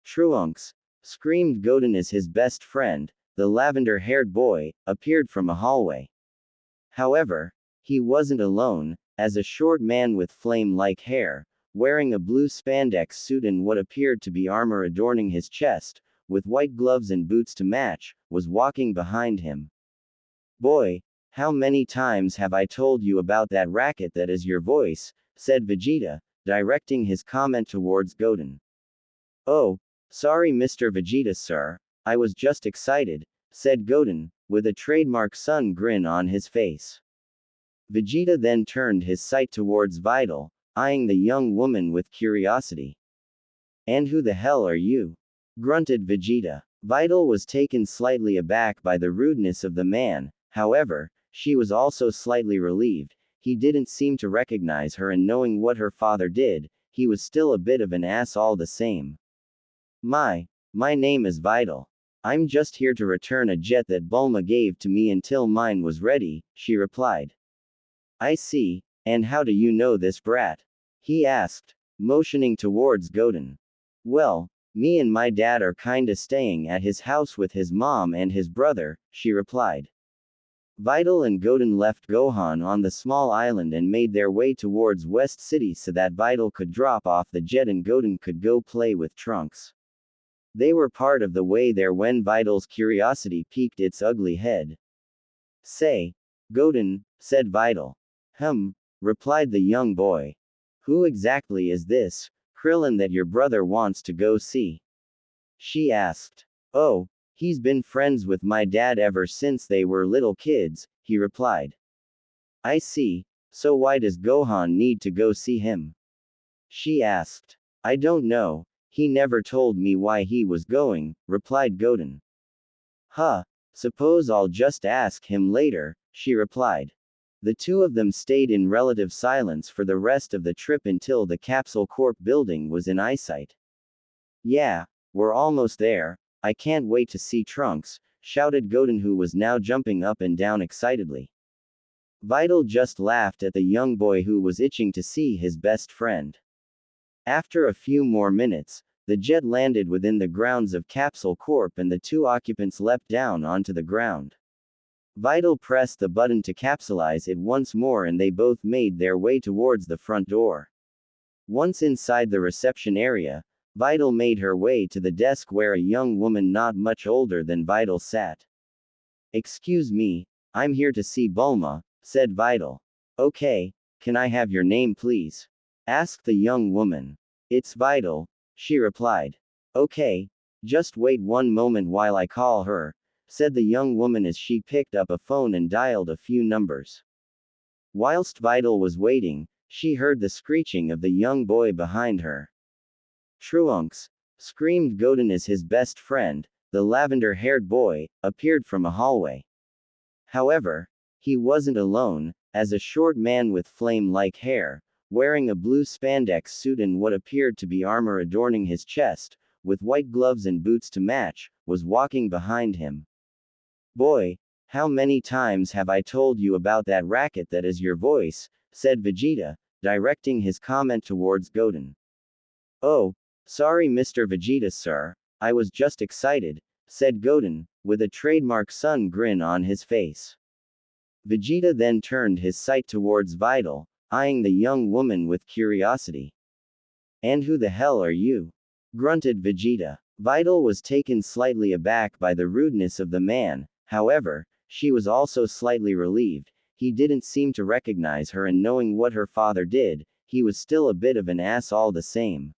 Speaker 1: Trunks! Screamed Goten as his best friend, the lavender-haired boy, appeared from a hallway. However, he wasn't alone, as a short man with flame-like hair, wearing a blue spandex suit and what appeared to be armor adorning his chest, with white gloves and boots to match, was walking behind him. Boy, how many times have I told you about that racket that is your voice, said Vegeta, directing his comment towards Goten. Oh, sorry Mr. Vegeta sir, I was just excited, said Goten, with a trademark sun grin on his face. Vegeta then turned his sight towards Videl, eyeing the young woman with curiosity. And who the hell are you? Grunted Vegeta. Videl was taken slightly aback by the rudeness of the man, however, she was also slightly relieved. He didn't seem to recognize her, and knowing what her father did, he was still a bit of an ass all the same. My name is Videl. I'm just here to return a jet that Bulma gave to me until mine was ready, she replied. I see, and how do you know this brat? He asked, motioning towards Goten. Well, me and my dad are kinda staying at his house with his mom and his brother, she replied. Videl and Goten left Gohan on the small island and made their way towards West City so that Videl could drop off the jet and Goten could go play with Trunks. They were part of the way there when Videl's curiosity peeked its ugly head. Say, Godin, said Videl. Replied the young boy. Who exactly is this Krillin that your brother wants to go see? She asked. Oh, he's been friends with my dad ever since they were little kids, he replied. I see, so why does Gohan need to go see him? She asked. I don't know, he never told me why he was going, replied Godin. Suppose I'll just ask him later, she replied. The two of them stayed in relative silence for the rest of the trip until the Capsule Corp building was in eyesight. Yeah, we're almost there, I can't wait to see Trunks, shouted Godin, who was now jumping up and down excitedly. Videl just laughed at the young boy who was itching to see his best friend. After a few more minutes, the jet landed within the grounds of Capsule Corp and the two occupants leapt down onto the ground. Videl pressed the button to capsulize it once more and they both made their way towards the front door. Once inside the reception area, Videl made her way to the desk where a young woman not much older than Videl sat. Excuse me, I'm here to see Bulma, said Videl. Okay, can I have your name please? Asked the young woman. It's Videl, she replied. Okay, just wait one moment while I call her, said the young woman as she picked up a phone and dialed a few numbers. Whilst Videl was waiting, she heard the screeching of the young boy behind her. Trunks! Screamed Godin as his best friend, the lavender-haired boy, appeared from a hallway. However, he wasn't alone, as a short man with flame-like hair, wearing a blue spandex suit and what appeared to be armor adorning his chest, with white gloves and boots to match, was walking behind him. Boy, how many times have I told you about that racket that is your voice, said Vegeta, directing his comment towards Godin. Oh, sorry Mr. Vegeta sir, I was just excited, said Godin, with a trademark sun grin on his face. Vegeta then turned his sight towards Videl, eyeing the young woman with curiosity. And who the hell are you? Grunted Vegeta. Videl was taken slightly aback by the rudeness of the man, however, she was also slightly relieved. He didn't seem to recognize her, and knowing what her father did, he was still a bit of an ass all the same.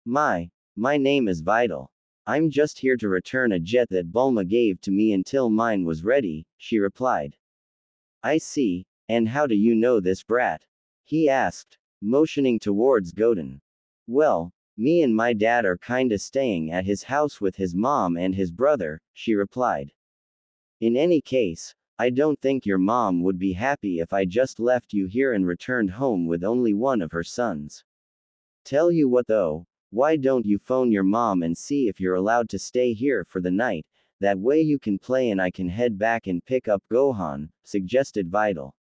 Speaker 1: My name is Videl. I'm just here to return a jet that Bulma gave to me until mine was ready, she replied. I see, and how do you know this brat? He asked, motioning towards Godin. Well, me and my dad are kinda staying at his house with his mom and his brother, she replied. In any case, I don't think your mom would be happy if I just left you here and returned home with only one of her sons. Tell you what though, why don't you phone your mom and see if you're allowed to stay here for the night, that way you can play and I can head back and pick up Gohan, suggested Videl.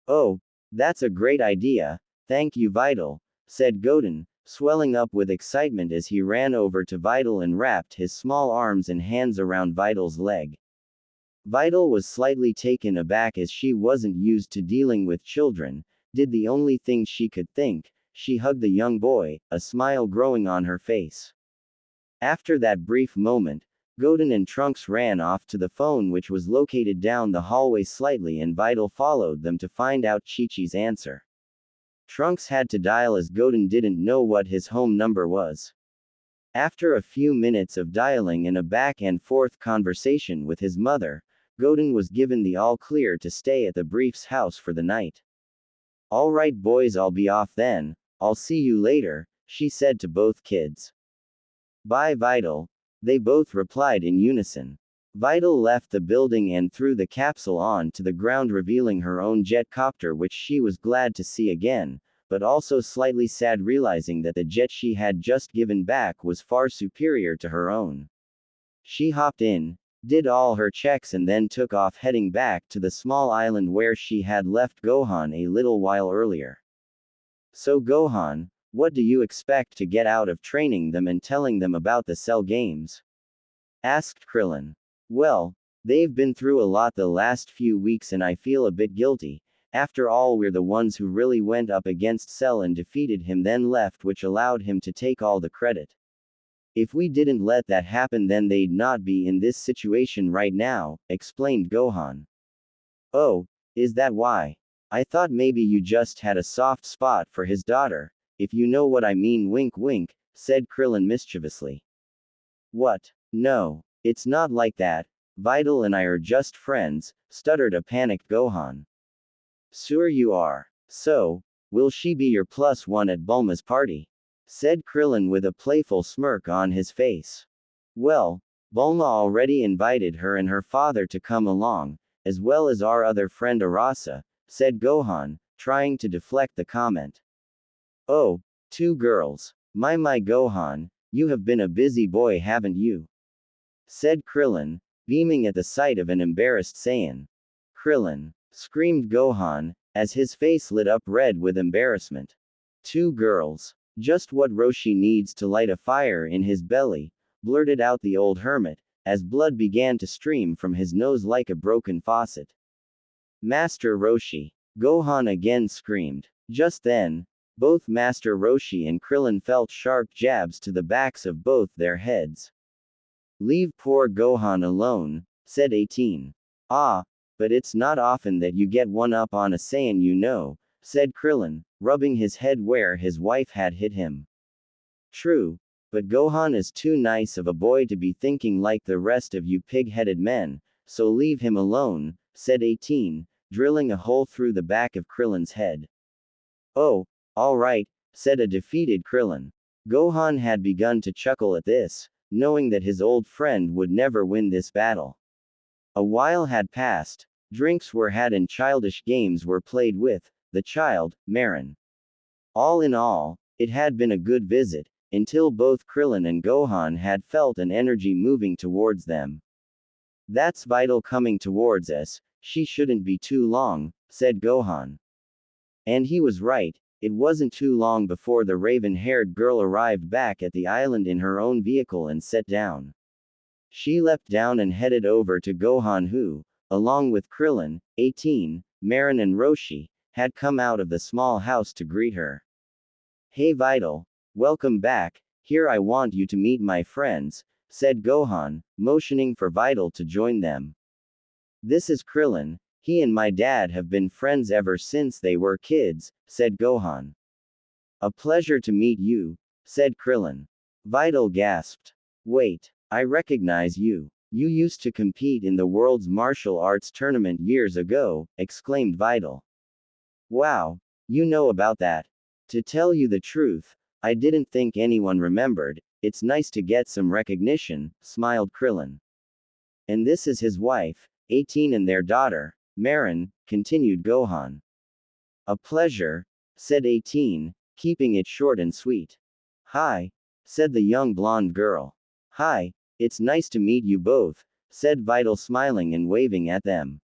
Speaker 1: Oh, that's a great idea, thank you Videl, said Godin, swelling up with excitement as he ran over to Videl and wrapped his small arms and hands around Videl's leg. Videl was slightly taken aback as she wasn't used to dealing with children, did the only thing she could think. She hugged the young boy, a smile growing on her face. After that brief moment, Godin and Trunks ran off to the phone, which was located down the hallway slightly, and Videl followed them to find out Chi-Chi's answer. Trunks had to dial as Godin didn't know what his home number was. After a few minutes of dialing and a back-and-forth conversation with his mother, Godin was given the all-clear to stay at the Brief's house for the night. Alright boys, I'll be off then, I'll see you later, she said to both kids. Bye Videl, they both replied in unison. Videl left the building and threw the capsule on to the ground, revealing her own jet copter, which she was glad to see again, but also slightly sad realizing that the jet she had just given back was far superior to her own. She hopped in, did all her checks and then took off, heading back to the small island where she had left Gohan a little while earlier. So Gohan, what do you expect to get out of training them and telling them about the Cell games? Asked Krillin. Well, they've been through a lot the last few weeks and I feel a bit guilty. After all, we're the ones who really went up against Cell and defeated him, then left, which allowed him to take all the credit. If we didn't let that happen, then they'd not be in this situation right now, explained Gohan. Oh, Is that why? I thought maybe you just had a soft spot for his daughter, if you know what I mean, wink wink, said Krillin mischievously. What? No. It's not like that. Videl and I are just friends, stuttered a panicked Gohan. Sure you are. So, will she be your +1 at Bulma's party? Said Krillin with a playful smirk on his face. Well, Bulma already invited her and her father to come along, as well as our other friend Arasa, said Gohan, trying to deflect the comment. Oh, 2 girls. My Gohan, you have been a busy boy, haven't you? Said Krillin, beaming at the sight of an embarrassed Saiyan. Krillin, screamed Gohan, as his face lit up red with embarrassment. 2 girls. Just what Roshi needs to light a fire in his belly, blurted out the old hermit, as blood began to stream from his nose like a broken faucet. Master Roshi! Gohan again screamed. Just then, both Master Roshi and Krillin felt sharp jabs to the backs of both their heads. Leave poor Gohan alone, said 18. Ah, but it's not often that you get one up on a Saiyan, you know, said Krillin, rubbing his head where his wife had hit him. True, but Gohan is too nice of a boy to be thinking like the rest of you pig-headed men, so leave him alone, said 18, drilling a hole through the back of Krillin's head. Oh, all right, said a defeated Krillin. Gohan had begun to chuckle at this, knowing that his old friend would never win this battle. A while had passed, drinks were had and childish games were played with the child, Marin. All in all, it had been a good visit, until both Krillin and Gohan had felt an energy moving towards them. That's Videl coming towards us, she shouldn't be too long, said Gohan. And he was right, it wasn't too long before the raven-haired girl arrived back at the island in her own vehicle and sat down. She leapt down and headed over to Gohan who, along with Krillin, 18, Marin and Roshi, had come out of the small house to greet her. Hey Videl, welcome back, here I want you to meet my friends, said Gohan, motioning for Videl to join them. This is Krillin, he and my dad have been friends ever since they were kids, said Gohan. A pleasure to meet you, said Krillin. Videl gasped. Wait, I recognize you. You used to compete in the world's martial arts tournament years ago, exclaimed Videl. Wow, you know about that. To tell you the truth, I didn't think anyone remembered, it's nice to get some recognition, smiled Krillin. And this is his wife, 18 and their daughter, Marin, continued Gohan. A pleasure, said 18, keeping it short and sweet. Hi, said the young blonde girl. Hi, it's nice to meet you both, said Videl smiling and waving at them.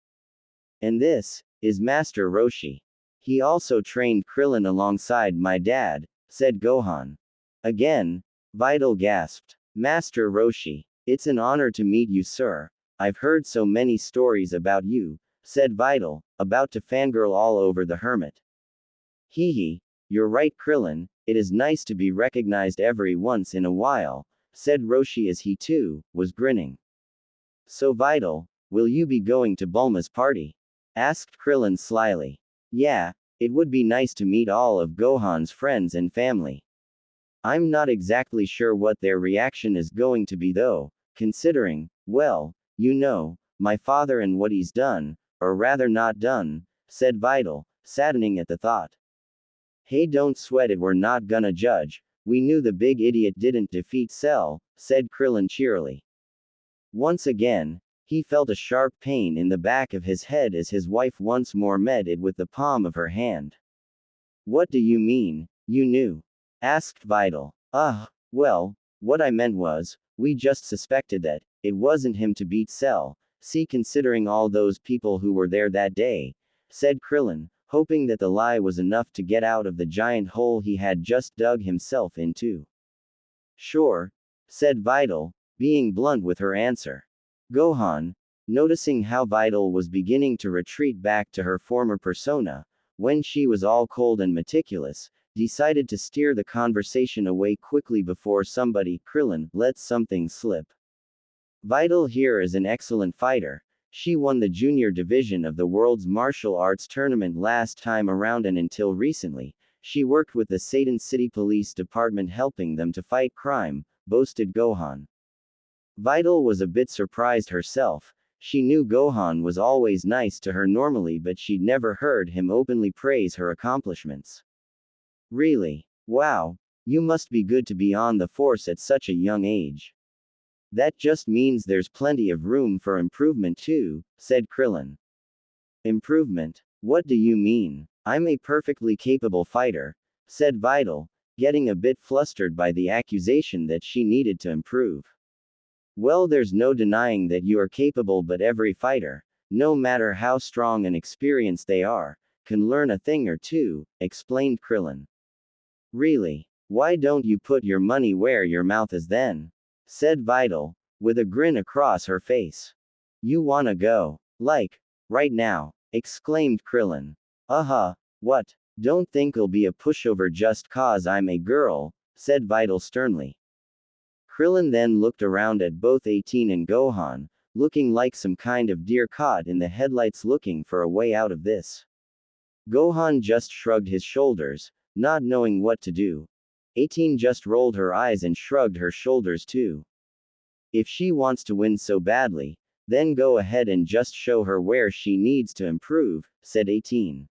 Speaker 1: And this is Master Roshi. He also trained Krillin alongside my dad, said Gohan. Again, Videl gasped. Master Roshi, it's an honor to meet you, sir. I've heard so many stories about you, said Videl, about to fangirl all over the hermit. Hee, you're right, Krillin, it is nice to be recognized every once in a while, said Roshi as he too was grinning. So Videl, will you be going to Bulma's party? Asked Krillin slyly. Yeah, it would be nice to meet all of Gohan's friends and family. I'm not exactly sure what their reaction is going to be though, considering, well, you know, my father and what he's done, or rather not done, said Videl, saddening at the thought. Hey, don't sweat it, we're not gonna judge, we knew the big idiot didn't defeat Cell, said Krillin cheerily. Once again, he felt a sharp pain in the back of his head as his wife once more met it with the palm of her hand. What do you mean, you knew? Asked Videl. Well, what I meant was, we just suspected that it wasn't him to beat Cell, see, considering all those people who were there that day, said Krillin, hoping that the lie was enough to get out of the giant hole he had just dug himself into. Sure, said Videl, being blunt with her answer. Gohan, noticing how Videl was beginning to retreat back to her former persona, when she was all cold and meticulous, decided to steer the conversation away quickly before somebody, Krillin, lets something slip. Videl here is an excellent fighter, She won the junior division of the world's martial arts tournament last time around, and until recently, she worked with the Satan City Police Department helping them to fight crime, boasted Gohan. Videl was a bit surprised herself. She knew Gohan was always nice to her normally, but she'd never heard him openly praise her accomplishments. Really? Wow. You must be good to be on the force at such a young age. That just means there's plenty of room for improvement too, said Krillin. Improvement? What do you mean? I'm a perfectly capable fighter, said Videl, getting a bit flustered by the accusation that she needed to improve. Well, there's no denying that you are capable, but every fighter, no matter how strong and experienced they are, can learn a thing or two, explained Krillin. Really? Why don't you put your money where your mouth is then? Said Videl, with a grin across her face. You wanna go? Like, right now, exclaimed Krillin. What? Don't think I'll be a pushover just cause I'm a girl, said Videl sternly. Krillin then looked around at both 18 and Gohan, looking like some kind of deer caught in the headlights looking for a way out of this. Gohan just shrugged his shoulders, not knowing what to do. 18 just rolled her eyes and shrugged her shoulders too. If she wants to win so badly, then go ahead and just show her where she needs to improve, said 18.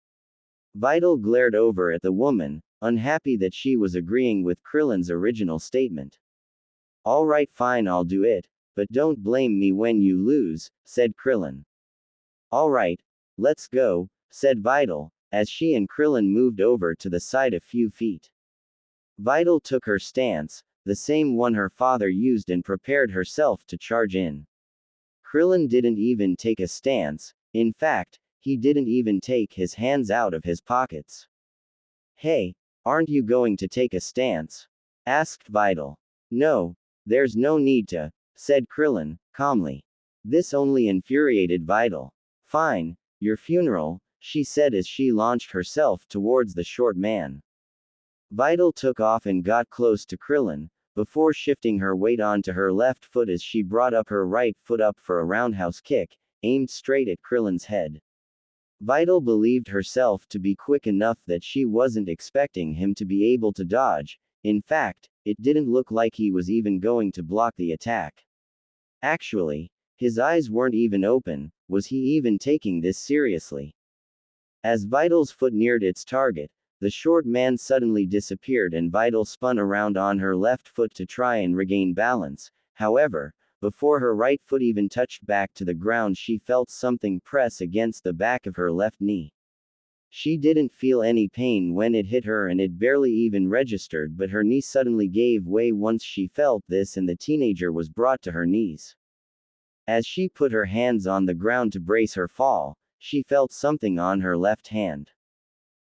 Speaker 1: Videl glared over at the woman, unhappy that she was agreeing with Krillin's original statement. Alright, fine, I'll do it, but don't blame me when you lose, said Krillin. Alright, let's go, said Videl, as she and Krillin moved over to the side a few feet. Videl took her stance, the same one her father used, and prepared herself to charge in. Krillin didn't even take a stance. In fact, he didn't even take his hands out of his pockets. Hey, aren't you going to take a stance? Asked Videl. No, there's no need to, said Krillin, calmly. This only infuriated Videl. Fine, your funeral, she said as she launched herself towards the short man. Videl took off and got close to Krillin, before shifting her weight onto her left foot as she brought up her right foot up for a roundhouse kick, aimed straight at Krillin's head. Videl believed herself to be quick enough that she wasn't expecting him to be able to dodge. In fact, it didn't look like he was even going to block the attack. Actually, his eyes weren't even open. Was he even taking this seriously? As Videl's foot neared its target, the short man suddenly disappeared and Videl spun around on her left foot to try and regain balance. However, before her right foot even touched back to the ground, she felt something press against the back of her left knee. She didn't feel any pain when it hit her and it barely even registered, but her knee suddenly gave way once she felt this and the teenager was brought to her knees. As she put her hands on the ground to brace her fall, she felt something on her left hand.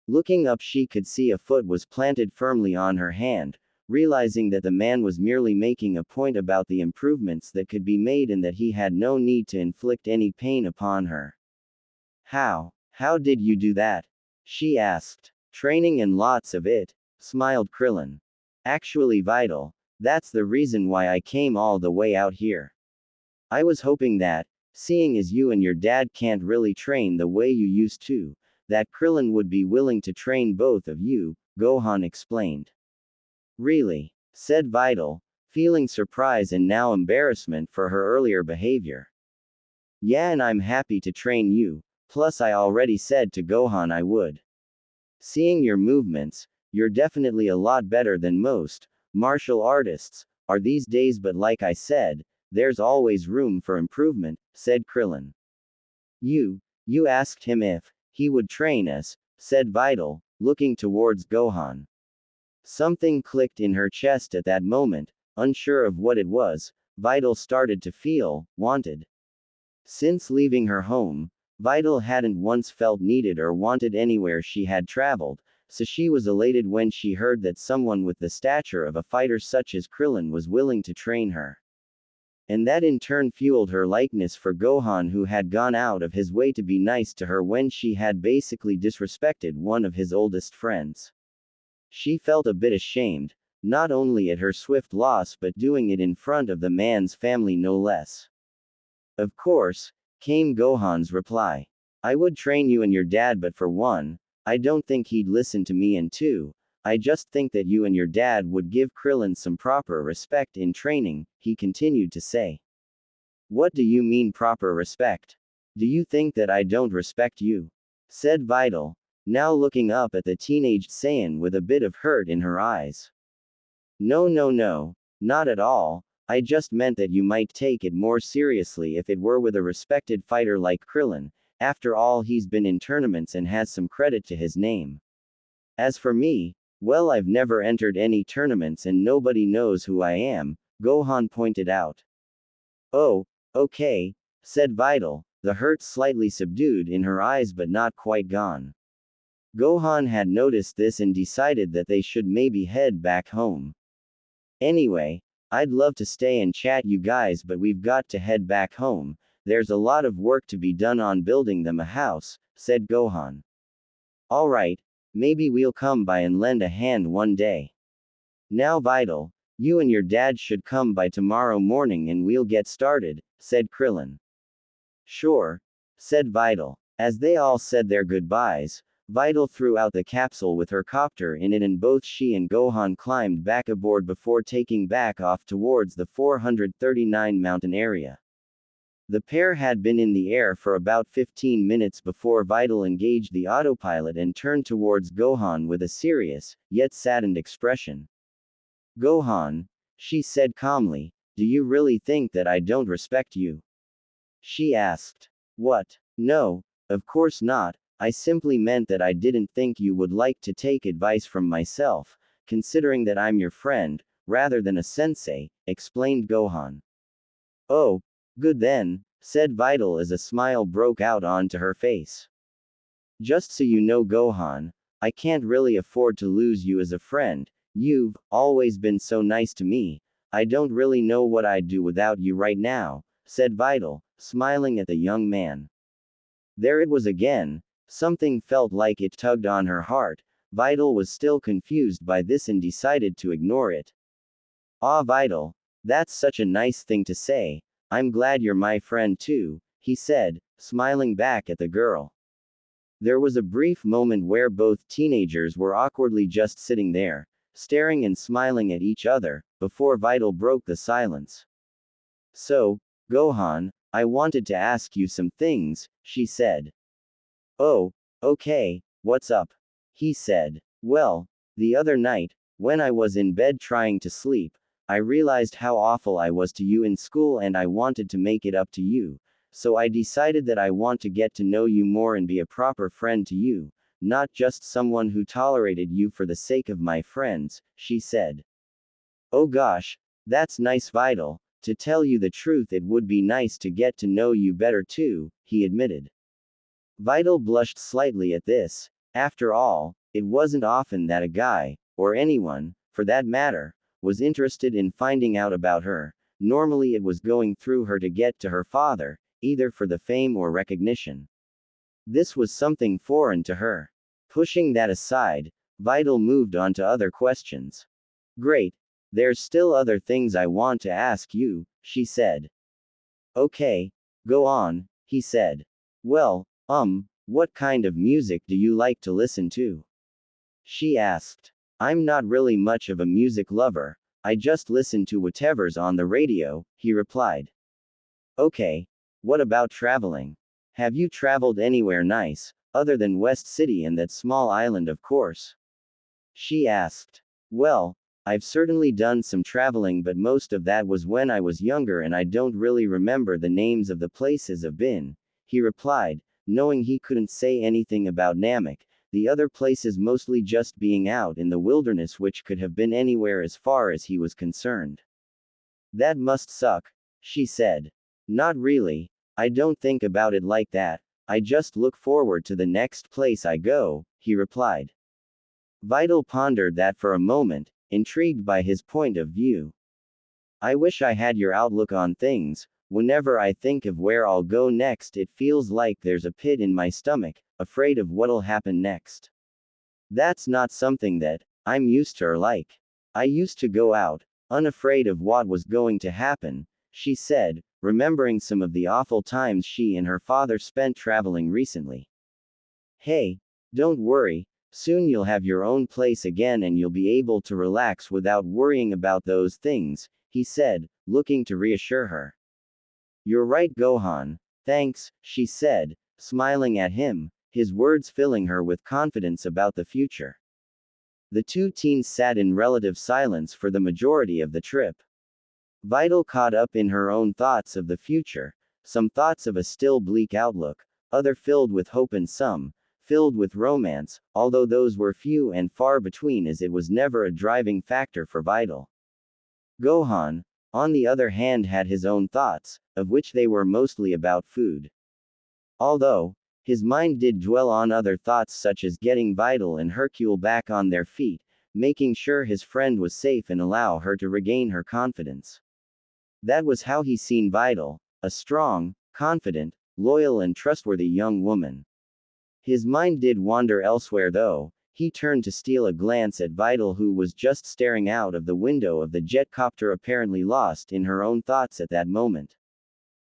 Speaker 1: Looking up, she could see a foot was planted firmly on her hand, realizing that the man was merely making a point about the improvements that could be made and that he had no need to inflict any pain upon her. How did you do that? She asked. Training and lots of it, smiled Krillin. Actually, Videl, that's the reason why I came all the way out here. I was hoping that, seeing as you and your dad can't really train the way you used to, that Krillin would be willing to train both of you, Gohan explained. Really? Said Videl, feeling surprise and now embarrassment for her earlier behavior. Yeah, and I'm happy to train you, plus I already said to Gohan I would. Seeing your movements, you're definitely a lot better than most martial artists are these days, but like I said, there's always room for improvement, said Krillin. You asked him if he would train us, said Videl, looking towards Gohan. Something clicked in her chest at that moment. Unsure of what it was, Videl started to feel wanted. Since leaving her home, Videl hadn't once felt needed or wanted anywhere she had traveled, so she was elated when she heard that someone with the stature of a fighter such as Krillin was willing to train her. And that in turn fueled her likeness for Gohan, who had gone out of his way to be nice to her when she had basically disrespected one of his oldest friends. She felt a bit ashamed, not only at her swift loss but doing it in front of the man's family no less. Of course, came Gohan's reply. I would train you and your dad, but for one, I don't think he'd listen to me, and two, I just think that you and your dad would give Krillin some proper respect in training, he continued to say. What do you mean proper respect? Do you think that I don't respect you? Said Videl, now looking up at the teenage Saiyan with a bit of hurt in her eyes. No, no, no, not at all. I just meant that you might take it more seriously if it were with a respected fighter like Krillin. After all, he's been in tournaments and has some credit to his name. As for me, well, I've never entered any tournaments and nobody knows who I am, Gohan pointed out. Oh, okay, said Videl, the hurt slightly subdued in her eyes but not quite gone. Gohan had noticed this and decided that they should maybe head back home. Anyway, I'd love to stay and chat you guys, but we've got to head back home. There's a lot of work to be done on building them a house, said Gohan. Alright, maybe we'll come by and lend a hand one day. Now Videl, you and your dad should come by tomorrow morning and we'll get started, said Krillin. Sure, said Videl. As they all said their goodbyes, Videl threw out the capsule with her copter in it and both she and Gohan climbed back aboard before taking back off towards the 439 mountain area. The pair had been in the air for about 15 minutes before Videl engaged the autopilot and turned towards Gohan with a serious, yet saddened expression. Gohan, she said calmly, do you really think that I don't respect you? She asked. What? No, of course not, I simply meant that I didn't think you would like to take advice from myself, considering that I'm your friend, rather than a sensei, explained Gohan. Oh, good then, said Videl as a smile broke out onto her face. Just so you know, Gohan, I can't really afford to lose you as a friend. You've always been so nice to me. I don't really know what I'd do without you right now, said Videl, smiling at the young man. There it was again. Something felt like it tugged on her heart. Videl was still confused by this and decided to ignore it. Ah, Videl, that's such a nice thing to say. I'm glad you're my friend too, he said, smiling back at the girl. There was a brief moment where both teenagers were awkwardly just sitting there, staring and smiling at each other, before Videl broke the silence. So, Gohan, I wanted to ask you some things, she said. Oh, okay, what's up? He said. Well, the other night, when I was in bed trying to sleep, I realized how awful I was to you in school and I wanted to make it up to you, so I decided that I want to get to know you more and be a proper friend to you, not just someone who tolerated you for the sake of my friends, she said. Oh gosh, that's nice, Videl. To tell you the truth, it would be nice to get to know you better too, he admitted. Videl blushed slightly at this. After all, it wasn't often that a guy, or anyone, for that matter, was interested in finding out about her. Normally it was going through her to get to her father, either for the fame or recognition. This was something foreign to her. Pushing that aside, Videl moved on to other questions. Great. There's still other things I want to ask you, she said. Okay, go on, he said. Well, what kind of music do you like to listen to? She asked. I'm not really much of a music lover, I just listen to whatever's on the radio, he replied. Okay. What about traveling? Have you traveled anywhere nice, other than West City and that small island, of course? She asked. Well, I've certainly done some traveling, but most of that was when I was younger and I don't really remember the names of the places I've been, he replied, knowing he couldn't say anything about Namek, the other places mostly just being out in the wilderness, which could have been anywhere as far as he was concerned. That must suck, she said. Not really, I don't think about it like that, I just look forward to the next place I go, he replied. Videl pondered that for a moment, intrigued by his point of view. I wish I had your outlook on things. Whenever I think of where I'll go next, it feels like there's a pit in my stomach, afraid of what'll happen next. That's not something that I'm used to or like. I used to go out, unafraid of what was going to happen, she said, remembering some of the awful times she and her father spent traveling recently. Hey, don't worry, soon you'll have your own place again and you'll be able to relax without worrying about those things, he said, looking to reassure her. You're right, Gohan. Thanks, she said, smiling at him, his words filling her with confidence about the future. The two teens sat in relative silence for the majority of the trip. Videl caught up in her own thoughts of the future, some thoughts of a still bleak outlook, other filled with hope and some filled with romance, although those were few and far between as it was never a driving factor for Videl. Gohan, on the other hand, had his own thoughts, of which they were mostly about food. Although, his mind did dwell on other thoughts such as getting Videl and Hercule back on their feet, making sure his friend was safe and allow her to regain her confidence. That was how he seen Videl, a strong, confident, loyal and trustworthy young woman. His mind did wander elsewhere though. He turned to steal a glance at Videl, who was just staring out of the window of the jetcopter, apparently lost in her own thoughts at that moment.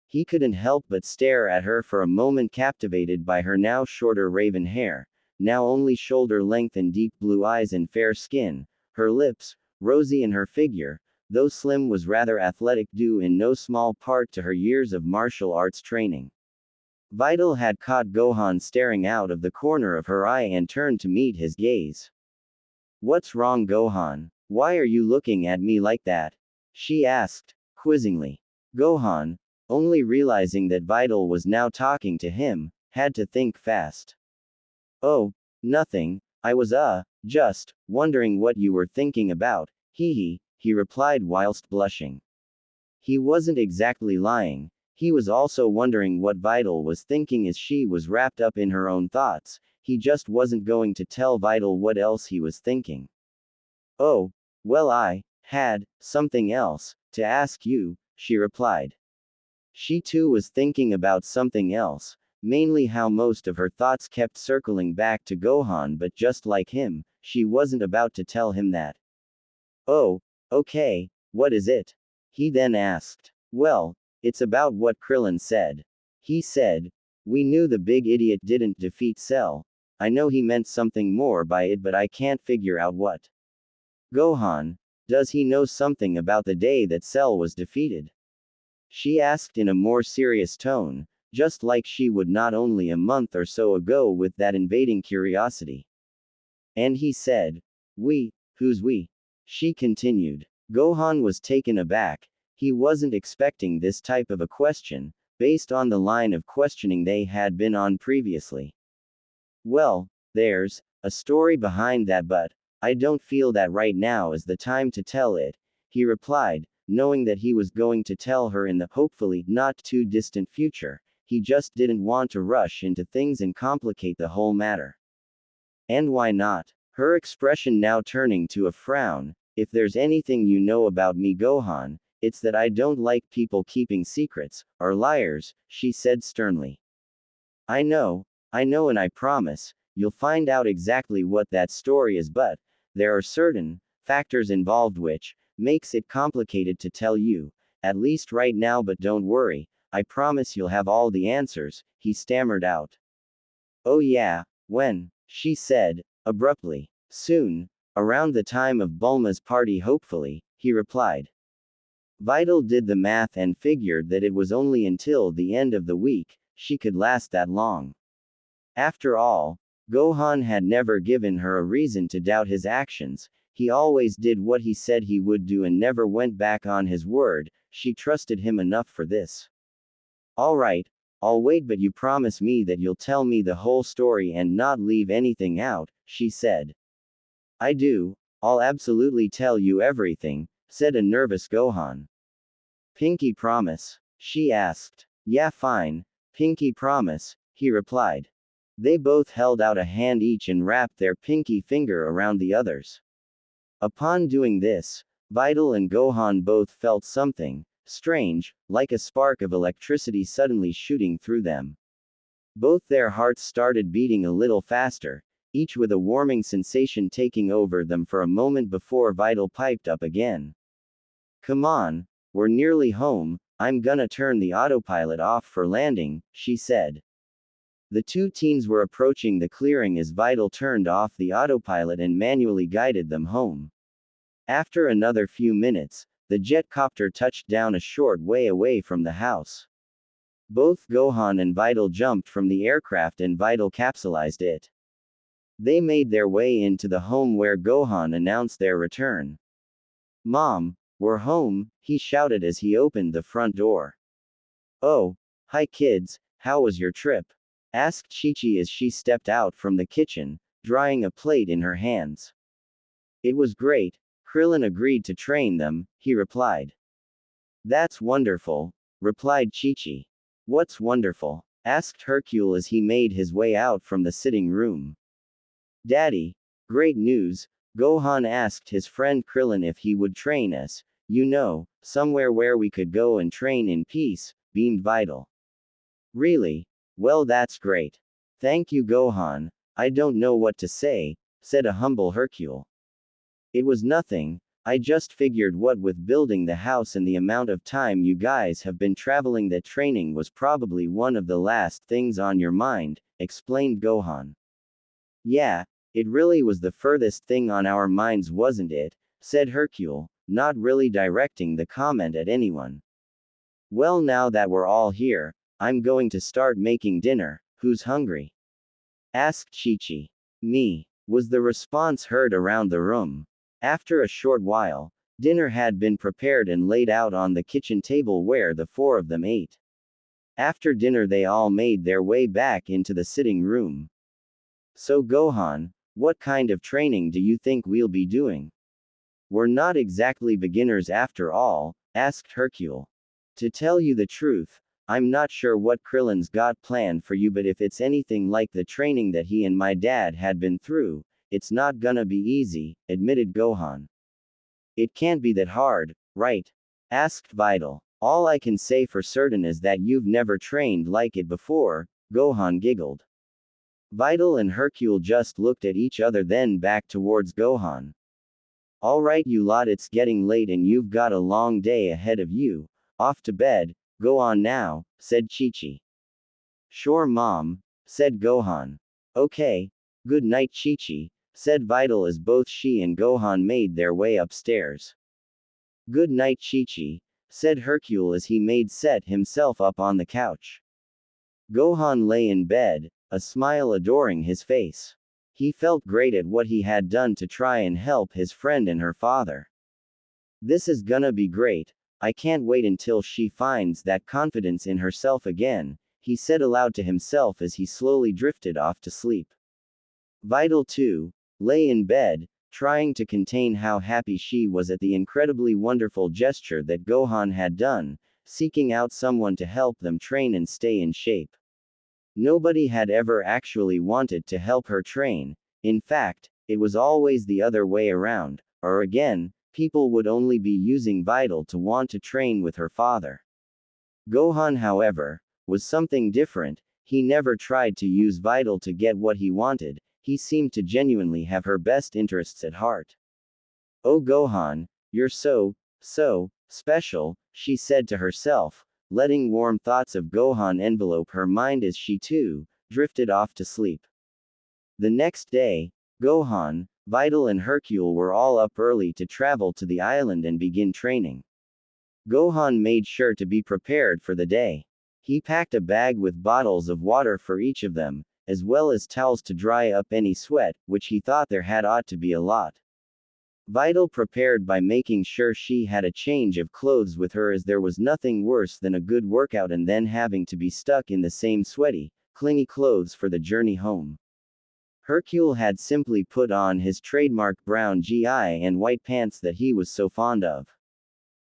Speaker 1: He couldn't help but stare at her for a moment, captivated by her now shorter raven hair, now only shoulder length, and deep blue eyes and fair skin, her lips, rosy, and her figure, though slim, was rather athletic, due in no small part to her years of martial arts training. Videl had caught Gohan staring out of the corner of her eye and turned to meet his gaze. What's wrong, Gohan? Why are you looking at me like that? She asked, quizzingly. Gohan, only realizing that Videl was now talking to him, had to think fast. Oh, nothing, I was just wondering what you were thinking about, he replied whilst blushing. He wasn't exactly lying. He was also wondering what Videl was thinking as she was wrapped up in her own thoughts. He just wasn't going to tell Videl what else he was thinking. Oh, well, I had something else to ask you, she replied. She too was thinking about something else, mainly how most of her thoughts kept circling back to Gohan, but just like him, she wasn't about to tell him that. Oh, okay, what is it? He then asked. Well, it's about what Krillin said. He said, we knew the big idiot didn't defeat Cell. I know he meant something more by it, but I can't figure out what. Gohan, does he know something about the day that Cell was defeated? She asked in a more serious tone, just like she would not only a month or so ago, with that invading curiosity. And he said, we, who's we? She continued. Gohan was taken aback. He wasn't expecting this type of a question, based on the line of questioning they had been on previously. Well, there's a story behind that, but I don't feel that right now is the time to tell it, he replied, knowing that he was going to tell her in the hopefully not too distant future. He just didn't want to rush into things and complicate the whole matter. And why not? Her expression now turning to a frown. If there's anything you know about me, Gohan, it's that I don't like people keeping secrets, or liars, she said sternly. I know, and I promise, you'll find out exactly what that story is, but there are certain factors involved which makes it complicated to tell you, at least right now, but don't worry, I promise you'll have all the answers, he stammered out. Oh yeah, when? She said, abruptly. Soon, around the time of Bulma's party, hopefully, he replied. Videl did the math and figured that it was only until the end of the week she could last that long. After all, Gohan had never given her a reason to doubt his actions. He always did what he said he would do and never went back on his word. She trusted him enough for this. All right, I'll wait, but you promise me that you'll tell me the whole story and not leave anything out, she said. I do, I'll absolutely tell you everything, said a nervous Gohan. Pinky promise? She asked. Yeah, fine, pinky promise, he replied. They both held out a hand each and wrapped their pinky finger around the other's. Upon doing this, Videl and Gohan both felt something strange, like a spark of electricity suddenly shooting through them. Both their hearts started beating a little faster, each with a warming sensation taking over them for a moment before Videl piped up again. Come on, we're nearly home, I'm gonna turn the autopilot off for landing, she said. The two teens were approaching the clearing as Videl turned off the autopilot and manually guided them home. After another few minutes, the jet copter touched down a short way away from the house. Both Gohan and Videl jumped from the aircraft and Videl capsulized it. They made their way into the home where Gohan announced their return. "Mom, we're home," he shouted as he opened the front door. "Oh, hi kids, how was your trip?" asked Chi-Chi as she stepped out from the kitchen, drying a plate in her hands. "It was great. Krillin agreed to train them," he replied. "That's wonderful," replied Chi-Chi. "What's wonderful?" asked Hercule as he made his way out from the sitting room. "Daddy, great news," Gohan asked his friend Krillin if he would train us, somewhere where we could go and train in peace, beamed Videl. "Really? Well, that's great. Thank you, Gohan. I don't know what to say," said a humble Hercule. "It was nothing. I just figured what with building the house and the amount of time you guys have been traveling that training was probably one of the last things on your mind," explained Gohan. "Yeah, it really was the furthest thing on our minds, wasn't it?" said Hercule, not really directing the comment at anyone. "Well, now that we're all here, I'm going to start making dinner. Who's hungry?" asked Chi-Chi. "Me," was the response heard around the room. After a short while, dinner had been prepared and laid out on the kitchen table where the four of them ate. After dinner they all made their way back into the sitting room. "So Gohan, what kind of training do you think we'll be doing? We're not exactly beginners after all," asked Hercule. "To tell you the truth, I'm not sure what Krillin's got planned for you, but if it's anything like the training that he and my dad had been through, it's not gonna be easy," admitted Gohan. "It can't be that hard, right?" asked Videl. "All I can say for certain is that you've never trained like it before," Gohan giggled. Videl and Hercule just looked at each other, then back towards Gohan. "Alright you lot, it's getting late and you've got a long day ahead of you. Off to bed, go on now," said Chi-Chi. "Sure Mom," said Gohan. "Okay, good night Chi-Chi," said Videl as both she and Gohan made their way upstairs. "Good night Chi-Chi," said Hercule as he set himself up on the couch. Gohan lay in bed, a smile adoring his face. He felt great at what he had done to try and help his friend and her father. "This is gonna be great. I can't wait until she finds that confidence in herself again," he said aloud to himself as he slowly drifted off to sleep. Videl too lay in bed, trying to contain how happy she was at the incredibly wonderful gesture that Gohan had done, seeking out someone to help them train and stay in shape. Nobody had ever actually wanted to help her train. In fact, it was always the other way around, or again, people would only be using Videl to want to train with her father. Gohan, however, was something different. He never tried to use Videl to get what he wanted. He seemed to genuinely have her best interests at heart. "Oh Gohan, you're so special," she said to herself, letting warm thoughts of Gohan envelope her mind as she too drifted off to sleep. The next day, Gohan, Videl and Hercule were all up early to travel to the island and begin training. Gohan made sure to be prepared for the day. He packed a bag with bottles of water for each of them, as well as towels to dry up any sweat, which he thought there had ought to be a lot. Videl prepared by making sure she had a change of clothes with her, as there was nothing worse than a good workout and then having to be stuck in the same sweaty, clingy clothes for the journey home. Hercule had simply put on his trademark brown gi and white pants that he was so fond of.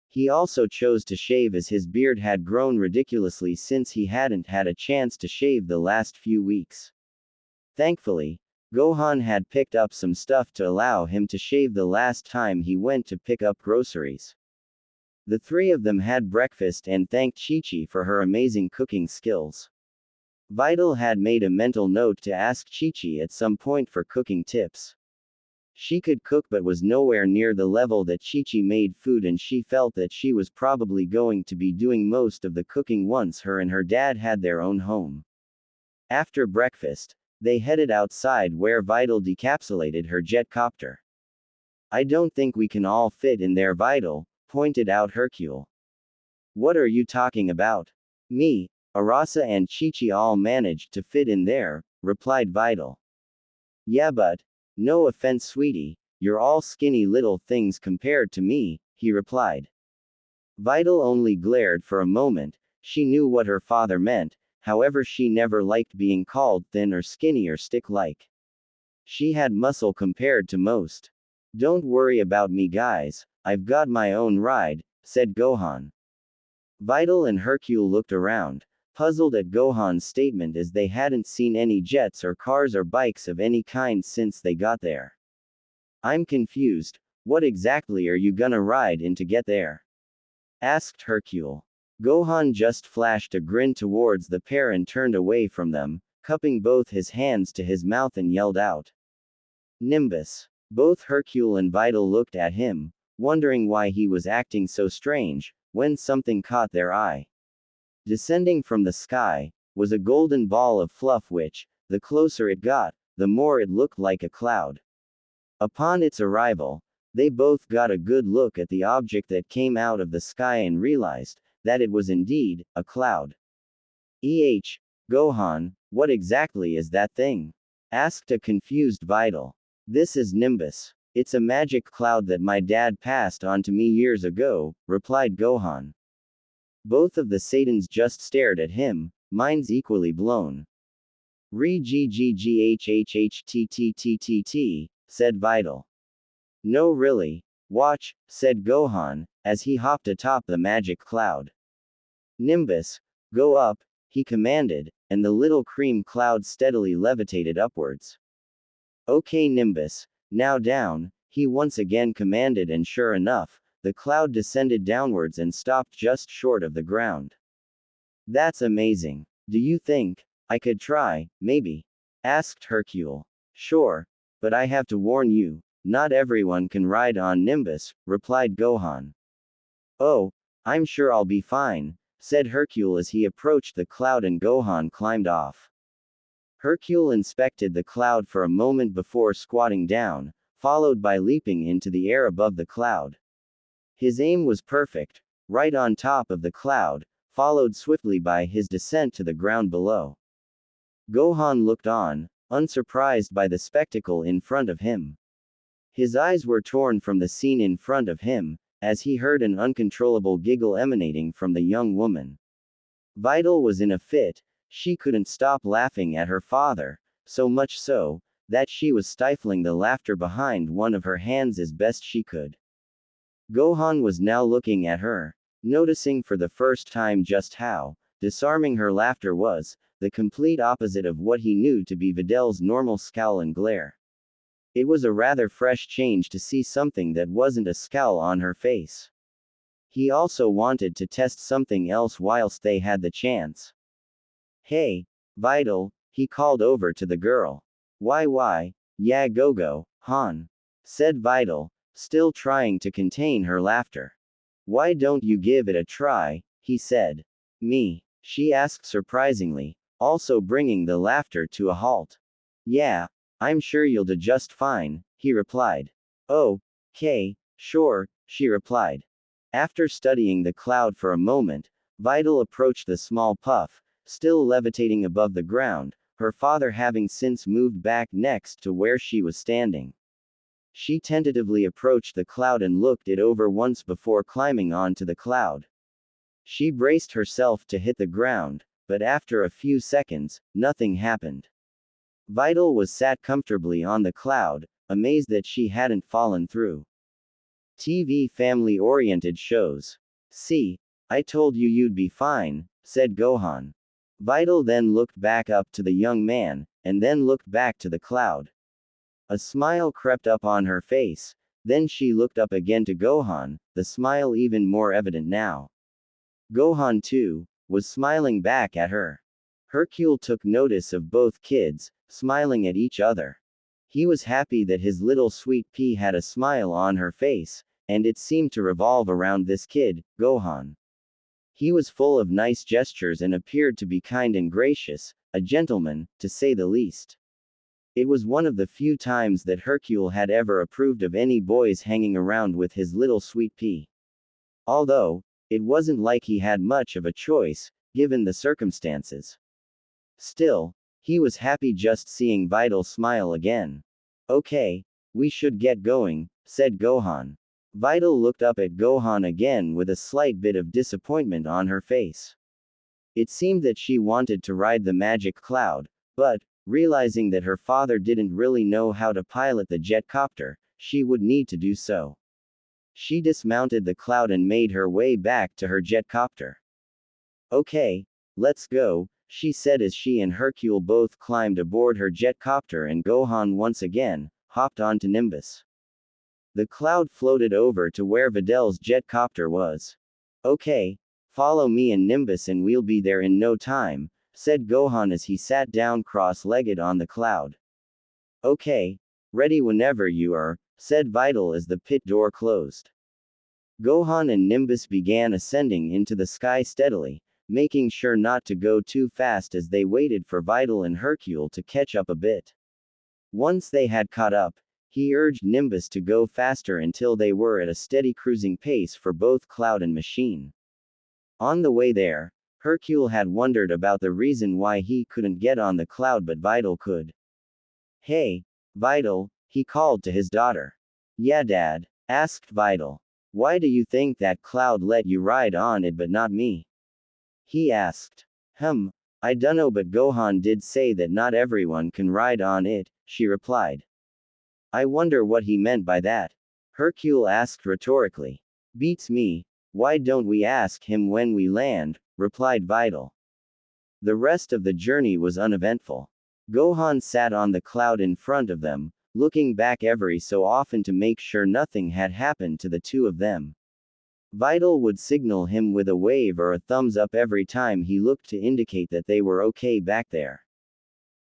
Speaker 1: He also chose to shave, as his beard had grown ridiculously since he hadn't had a chance to shave the last few weeks. Thankfully, Gohan had picked up some stuff to allow him to shave the last time he went to pick up groceries. The three of them had breakfast and thanked Chi-Chi for her amazing cooking skills. Videl had made a mental note to ask Chi-Chi at some point for cooking tips. She could cook but was nowhere near the level that Chi-Chi made food, and she felt that she was probably going to be doing most of the cooking once her and her dad had their own home. After breakfast, they headed outside where Videl decapsulated her jet copter. I don't think we can all fit in there, Videl pointed out Hercule. What are you talking about? Me, Arasa and Chi-Chi all managed to fit in there, replied Videl. Yeah, but, no offense, sweetie, you're all skinny little things compared to me, he replied. Videl only glared for a moment. She knew what her father meant, however she never liked being called thin or skinny or stick-like. She had muscle compared to most. Don't worry about me, guys, I've got my own ride, said Gohan. Videl and Hercule looked around, puzzled at Gohan's statement, as they hadn't seen any jets or cars or bikes of any kind since they got there. I'm confused, what exactly are you gonna ride in to get there? Asked Hercule. Gohan just flashed a grin towards the pair and turned away from them, cupping both his hands to his mouth and yelled out. Nimbus. Both Hercule and Videl looked at him, wondering why he was acting so strange, when something caught their eye. Descending from the sky, was a golden ball of fluff which, the closer it got, the more it looked like a cloud. Upon its arrival, they both got a good look at the object that came out of the sky and realized that it was indeed a cloud. Gohan, what exactly is that thing? Asked a confused Videl. This is Nimbus. It's a magic cloud that my dad passed on to me years ago, replied Gohan. Both of the Saiyans just stared at him, minds equally blown. Re-G-G-G-H-H-H-T-T-T-T-T, said Videl. No really. Watch, said Gohan, as he hopped atop the magic cloud. Nimbus, go up, he commanded, and the little cream cloud steadily levitated upwards. Okay, Nimbus, now down, he once again commanded, and sure enough, the cloud descended downwards and stopped just short of the ground. That's amazing. Do you think I could try, maybe? Asked Hercule. Sure, but I have to warn you, not everyone can ride on Nimbus, replied Gohan. Oh, I'm sure I'll be fine, said Hercule as he approached the cloud and Gohan climbed off. Hercule inspected the cloud for a moment before squatting down, followed by leaping into the air above the cloud. His aim was perfect, right on top of the cloud, followed swiftly by his descent to the ground below. Gohan looked on, unsurprised by the spectacle in front of him. His eyes were torn from the scene in front of him, as he heard an uncontrollable giggle emanating from the young woman. Videl was in a fit. She couldn't stop laughing at her father, so much so, that she was stifling the laughter behind one of her hands as best she could. Gohan was now looking at her, noticing for the first time just how disarming her laughter was, the complete opposite of what he knew to be Videl's normal scowl and glare. It was a rather fresh change to see something that wasn't a scowl on her face. He also wanted to test something else whilst they had the chance. Hey, Videl, he called over to the girl. Why, yeah, go, Han, said Videl, still trying to contain her laughter. Why don't you give it a try, he said. Me? She asked surprisingly, also bringing the laughter to a halt. Yeah, I'm sure you'll do just fine, he replied. Oh, okay, sure, she replied. After studying the cloud for a moment, Videl approached the small puff, still levitating above the ground, her father having since moved back next to where she was standing. She tentatively approached the cloud and looked it over once before climbing onto the cloud. She braced herself to hit the ground, but after a few seconds, nothing happened. Videl was sat comfortably on the cloud, amazed that she hadn't fallen through. TV family-oriented shows. See, I told you you'd be fine, said Gohan. Videl then looked back up to the young man, and then looked back to the cloud. A smile crept up on her face, then she looked up again to Gohan, the smile even more evident now. Gohan, too, was smiling back at her. Hercule took notice of both kids, smiling at each other. He was happy that his little sweet pea had a smile on her face, and it seemed to revolve around this kid, Gohan. He was full of nice gestures and appeared to be kind and gracious, a gentleman, to say the least. It was one of the few times that Hercule had ever approved of any boys hanging around with his little sweet pea. Although, it wasn't like he had much of a choice, given the circumstances. Still, he was happy just seeing Videl smile again. Okay, we should get going, said Gohan. Videl looked up at Gohan again with a slight bit of disappointment on her face. It seemed that she wanted to ride the magic cloud, but, realizing that her father didn't really know how to pilot the jet copter, she would need to do so. She dismounted the cloud and made her way back to her jet copter. Okay, let's go, she said as she and Hercule both climbed aboard her jet copter and Gohan once again hopped onto Nimbus. The cloud floated over to where Videl's jet copter was. Okay, follow me and Nimbus and we'll be there in no time, said Gohan as he sat down cross-legged on the cloud. Okay, ready whenever you are, said Videl as the pit door closed. Gohan and Nimbus began ascending into the sky steadily, making sure not to go too fast as they waited for Videl and Hercule to catch up a bit. Once they had caught up, he urged Nimbus to go faster until they were at a steady cruising pace for both Cloud and Machine. On the way there, Hercule had wondered about the reason why he couldn't get on the cloud but Videl could. Hey, Videl, he called to his daughter. Yeah, Dad, asked Videl. Why do you think that cloud let you ride on it but not me? He asked. I dunno, but Gohan did say that not everyone can ride on it, she replied. I wonder what he meant by that. Hercule asked rhetorically. Beats me, why don't we ask him when we land, replied Videl. The rest of the journey was uneventful. Gohan sat on the cloud in front of them, looking back every so often to make sure nothing had happened to the two of them. Videl would signal him with a wave or a thumbs up every time he looked to indicate that they were okay back there.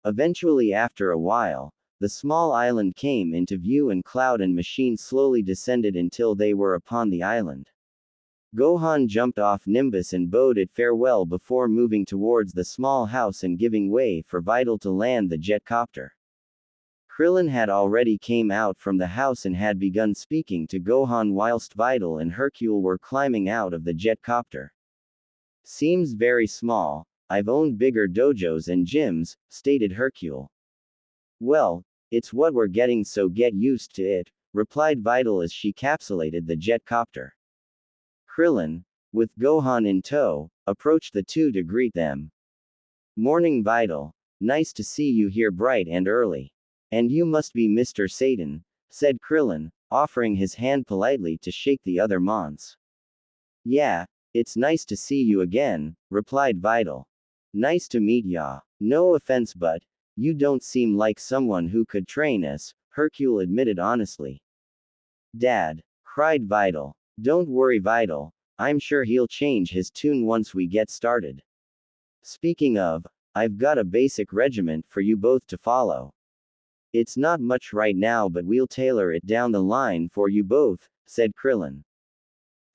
Speaker 1: Eventually, after a while, the small island came into view and Cloud and Machine slowly descended until they were upon the island. Gohan jumped off Nimbus and bowed it farewell before moving towards the small house and giving way for Videl to land the jet copter. Krillin had already came out from the house and had begun speaking to Gohan whilst Videl and Hercule were climbing out of the jet copter. Seems very small, I've owned bigger dojos and gyms, stated Hercule. Well, it's what we're getting, so get used to it, replied Videl as she capsulated the jet copter. Krillin, with Gohan in tow, approached the two to greet them. Morning, Videl. Nice to see you here bright and early. And you must be Mr. Satan, said Krillin, offering his hand politely to shake the other Mons. Yeah, it's nice to see you again, replied Videl. Nice to meet ya. No offense, but you don't seem like someone who could train us, Hercule admitted honestly. Dad, cried Videl. Don't worry, Videl, I'm sure he'll change his tune once we get started. Speaking of, I've got a basic regiment for you both to follow. It's not much right now, but we'll tailor it down the line for you both, said Krillin.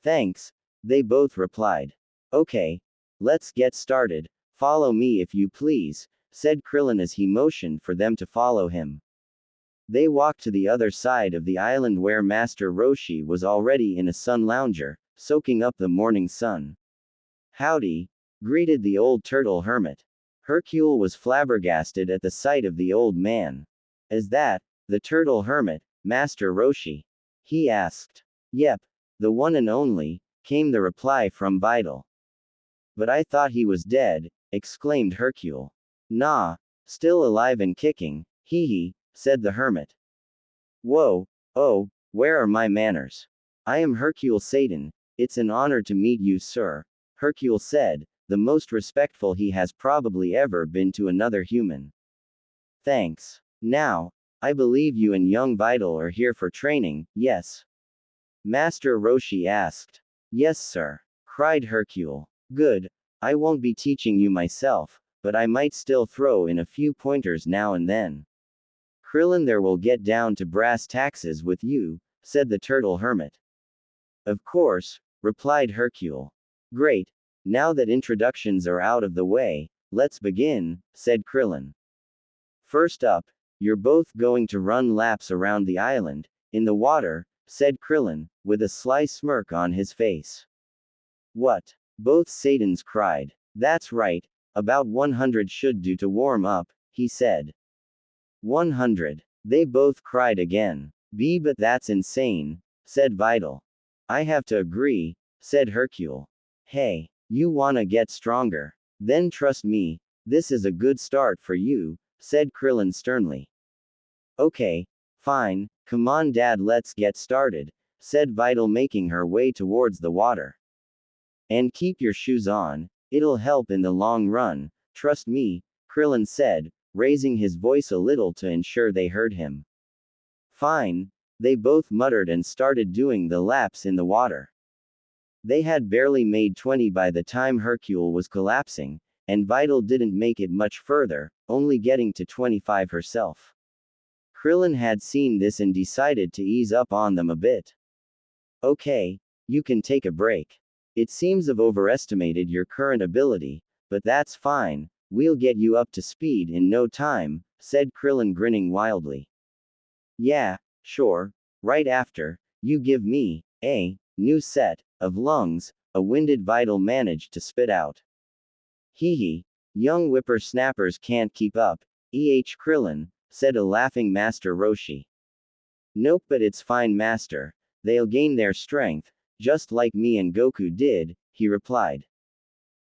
Speaker 1: Thanks, they both replied. Okay, let's get started, follow me if you please, said Krillin as he motioned for them to follow him. They walked to the other side of the island where Master Roshi was already in a sun lounger, soaking up the morning sun. Howdy, greeted the old turtle hermit. Hercule was flabbergasted at the sight of the old man. Is that the turtle hermit, Master Roshi? He asked. Yep, the one and only, came the reply from Videl. But I thought he was dead, exclaimed Hercule. Nah, still alive and kicking, hee, said the hermit. Whoa, oh, where are my manners? I am Hercule Satan, it's an honor to meet you, sir, Hercule said, the most respectful he has probably ever been to another human. Thanks. Now, I believe you and young Videl are here for training, yes? Master Roshi asked. Yes, sir, cried Hercule. Good, I won't be teaching you myself, but I might still throw in a few pointers now and then. Krillin there will get down to brass taxes with you, said the turtle hermit. Of course, replied Hercule. Great, now that introductions are out of the way, let's begin, said Krillin. First up, you're both going to run laps around the island, in the water, said Krillin, with a sly smirk on his face. What? Both Satans cried. That's right, about 100 should do to warm up, he said. 100. They both cried again. But that's insane, said Videl. I have to agree, said Hercule. Hey, you wanna get stronger? Then trust me, this is a good start for you, said Krillin sternly. Okay, fine, come on Dad, let's get started, said Videl, making her way towards the water. And keep your shoes on, it'll help in the long run, trust me, Krillin said, raising his voice a little to ensure they heard him. Fine, they both muttered and started doing the laps in the water. They had barely made 20 by the time Hercule was collapsing, and Videl didn't make it much further, only getting to 25 herself. Krillin had seen this and decided to ease up on them a bit. Okay, you can take a break. It seems I've overestimated your current ability, but that's fine, we'll get you up to speed in no time, said Krillin, grinning wildly. Yeah, sure, right after you give me a new set of lungs, a winded Videl managed to spit out. Hee, young whippersnappers can't keep up, Krillin, said a laughing Master Roshi. Nope, but it's fine, Master, they'll gain their strength, just like me and Goku did, he replied.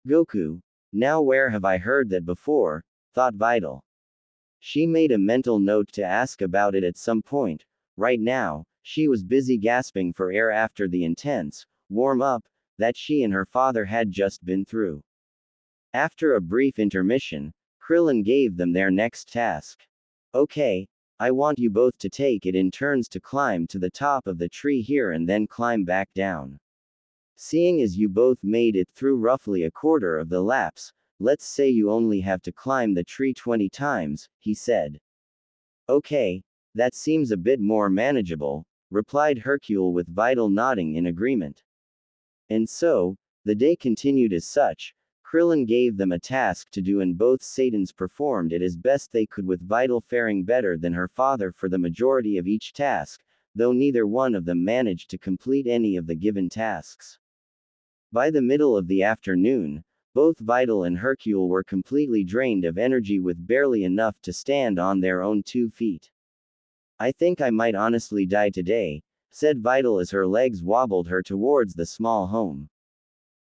Speaker 1: Goku? Now where have I heard that before, thought Videl. She made a mental note to ask about it at some point. Right now, she was busy gasping for air after the intense warm-up that she and her father had just been through. After a brief intermission, Krillin gave them their next task. Okay, I want you both to take it in turns to climb to the top of the tree here and then climb back down. Seeing as you both made it through roughly a quarter of the laps, let's say you only have to climb the tree 20 times, he said. Okay, that seems a bit more manageable, replied Hercule, with Videl nodding in agreement. And so, the day continued as such. Krillin gave them a task to do and both Satans performed it as best they could, with Videl faring better than her father for the majority of each task, though neither one of them managed to complete any of the given tasks. By the middle of the afternoon, both Videl and Hercule were completely drained of energy with barely enough to stand on their own 2 feet. I think I might honestly die today, said Videl as her legs wobbled her towards the small home.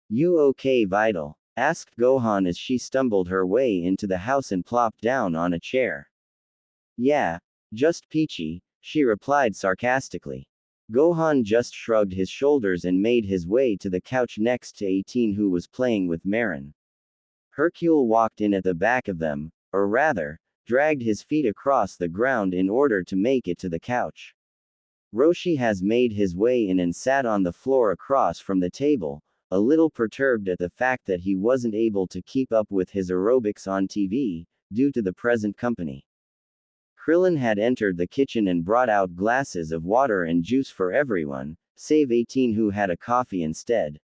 Speaker 1: You okay, Videl? Asked Gohan as she stumbled her way into the house and plopped down on a chair. Yeah, just peachy, she replied sarcastically. Gohan just shrugged his shoulders and made his way to the couch next to 18, who was playing with Marin. Hercule walked in at the back of them, or rather, dragged his feet across the ground in order to make it to the couch. Roshi has made his way in and sat on the floor across from the table, a little perturbed at the fact that he wasn't able to keep up with his aerobics on TV, due to the present company. Krillin had entered the kitchen and brought out glasses of water and juice for everyone, save 18, who had a coffee instead.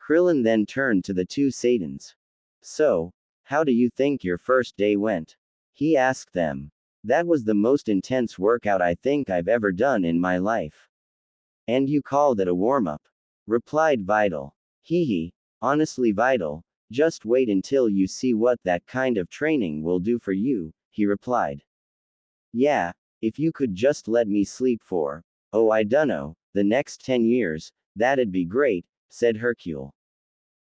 Speaker 1: Krillin then turned to the 2 Satans. So, how do you think your first day went? He asked them. That was the most intense workout I think I've ever done in my life. And you call that a warm-up? Replied Videl. Hee, honestly Videl, just wait until you see what that kind of training will do for you, he replied. Yeah, if you could just let me sleep for, oh I dunno, the next 10 years, that'd be great, said Hercule.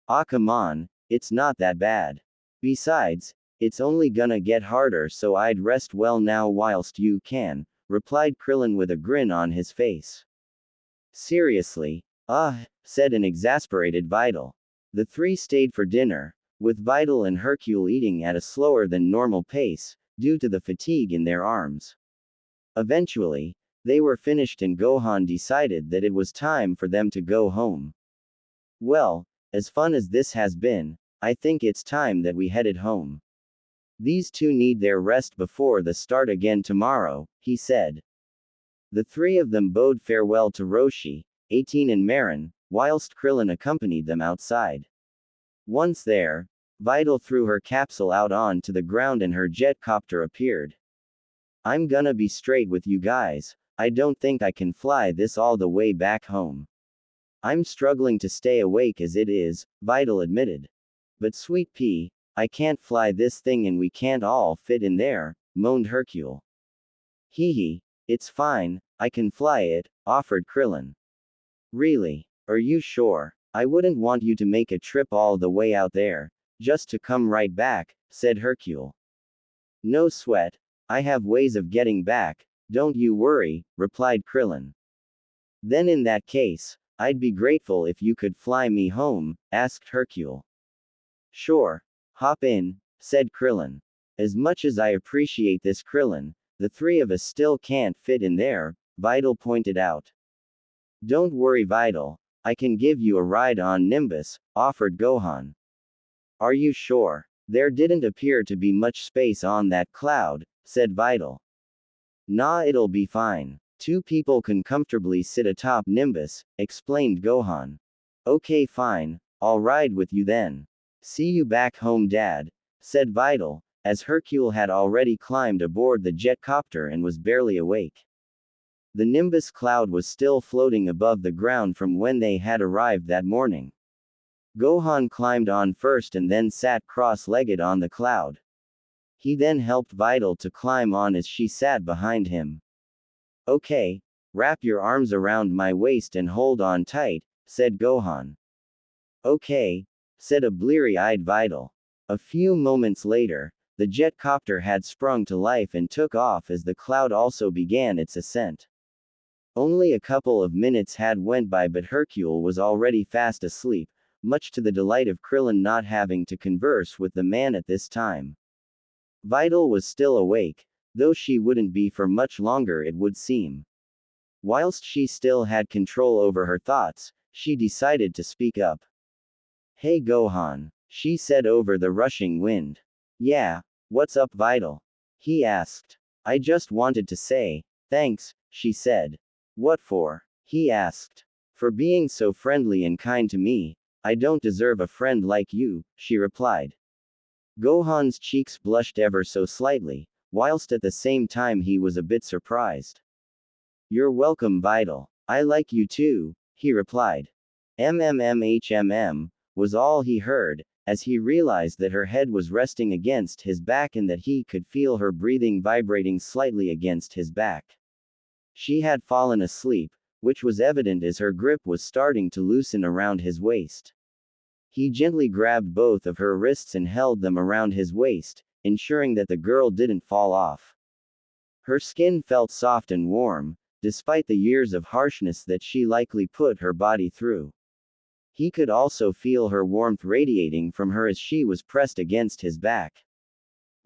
Speaker 1: Ah come on, it's not that bad. Besides, it's only gonna get harder, so I'd rest well now whilst you can, replied Krillin with a grin on his face. Seriously? Said an exasperated Videl. The 3 stayed for dinner, with Videl and Hercule eating at a slower than normal pace, due to the fatigue in their arms. Eventually, they were finished and Gohan decided that it was time for them to go home. Well, as fun as this has been, I think it's time that we headed home. These two need their rest before the start again tomorrow, he said. The three of them bade farewell to Roshi, 18 and Marin, whilst Krillin accompanied them outside. Once there, Videl threw her capsule out onto the ground and her jetcopter appeared. I'm gonna be straight with you guys, I don't think I can fly this all the way back home. I'm struggling to stay awake as it is, Videl admitted. But sweet pea, I can't fly this thing and we can't all fit in there, moaned Hercule. Hee hee, it's fine, I can fly it, offered Krillin. Really? Are you sure? I wouldn't want you to make a trip all the way out there, just to come right back, said Hercule. No sweat, I have ways of getting back, don't you worry, replied Krillin. Then in that case, I'd be grateful if you could fly me home, asked Hercule. Sure. Hop in, said Krillin. As much as I appreciate this, Krillin, the three of us still can't fit in there, Videl pointed out. Don't worry, Videl, I can give you a ride on Nimbus, offered Gohan. Are you sure? There didn't appear to be much space on that cloud, said Videl. Nah, it'll be fine. Two people can comfortably sit atop Nimbus, explained Gohan. Okay, fine, I'll ride with you then. See you back home, Dad, said Videl, as Hercule had already climbed aboard the jetcopter and was barely awake. The Nimbus cloud was still floating above the ground from when they had arrived that morning. Gohan climbed on first and then sat cross-legged on the cloud. He then helped Videl to climb on as she sat behind him. Okay, wrap your arms around my waist and hold on tight, said Gohan. Okay, said a bleary-eyed Videl. A few moments later, the jetcopter had sprung to life and took off as the cloud also began its ascent. Only a couple of minutes had went by, but Hercule was already fast asleep, much to the delight of Krillin not having to converse with the man at this time. Videl was still awake, though she wouldn't be for much longer, it would seem. Whilst she still had control over her thoughts, she decided to speak up. Hey Gohan, she said over the rushing wind. Yeah, what's up, Videl? He asked. I just wanted to say, thanks, she said. What for? He asked. For being so friendly and kind to me. I don't deserve a friend like you, she replied. Gohan's cheeks blushed ever so slightly, whilst at the same time he was a bit surprised. You're welcome, Videl. I like you too, he replied. MMMHMM, was all he heard, as he realized that her head was resting against his back and that he could feel her breathing vibrating slightly against his back. She had fallen asleep, which was evident as her grip was starting to loosen around his waist. He gently grabbed both of her wrists and held them around his waist, ensuring that the girl didn't fall off. Her skin felt soft and warm, despite the years of harshness that she likely put her body through. He could also feel her warmth radiating from her as she was pressed against his back.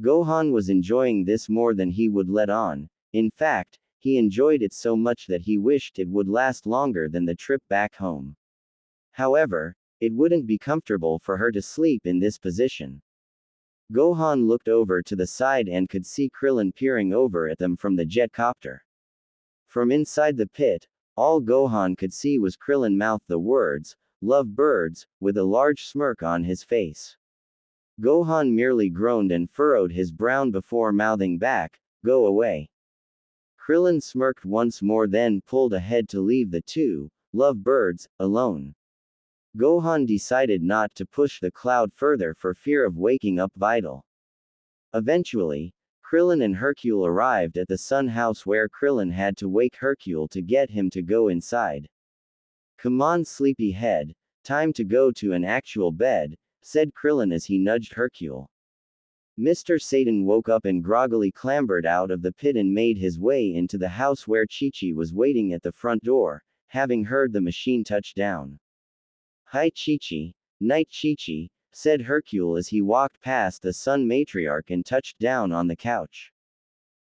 Speaker 1: Gohan was enjoying this more than he would let on. In fact, he enjoyed it so much that he wished it would last longer than the trip back home. However, it wouldn't be comfortable for her to sleep in this position. Gohan looked over to the side and could see Krillin peering over at them from the jetcopter. From inside the pit, all Gohan could see was Krillin mouth the words, "Love birds," with a large smirk on his face. Gohan merely groaned and furrowed his brow before mouthing back, "Go away." Krillin smirked once more, then pulled ahead to leave the two, love birds, alone. Gohan decided not to push the cloud further for fear of waking up Videl. Eventually, Krillin and Hercule arrived at the sun house where Krillin had to wake Hercule to get him to go inside. Come on, sleepyhead, time to go to an actual bed, said Krillin as he nudged Hercule. Mr. Satan woke up and groggily clambered out of the pit and made his way into the house where Chi-Chi was waiting at the front door, having heard the machine touch down. Hi Chi-Chi. Night Chi-Chi, said Hercule as he walked past the sun matriarch and touched down on the couch.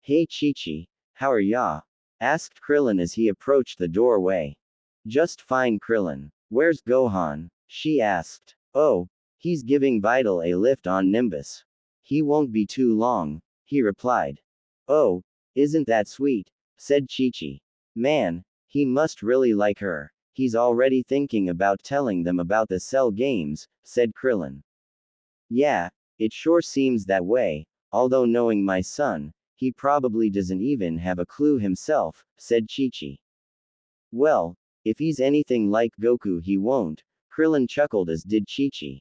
Speaker 1: Hey Chi-Chi, how are ya? Asked Krillin as he approached the doorway. Just fine, Krillin. Where's Gohan? She asked. Oh, he's giving Videl a lift on Nimbus. He won't be too long, he replied. Oh, isn't that sweet, said Chi-Chi. Man, he must really like her. He's already thinking about telling them about the cell games, said Krillin. Yeah, it sure seems that way, although knowing my son, he probably doesn't even have a clue himself, said Chi-Chi. Well, if he's anything like Goku he won't, Krillin chuckled as did Chi-Chi.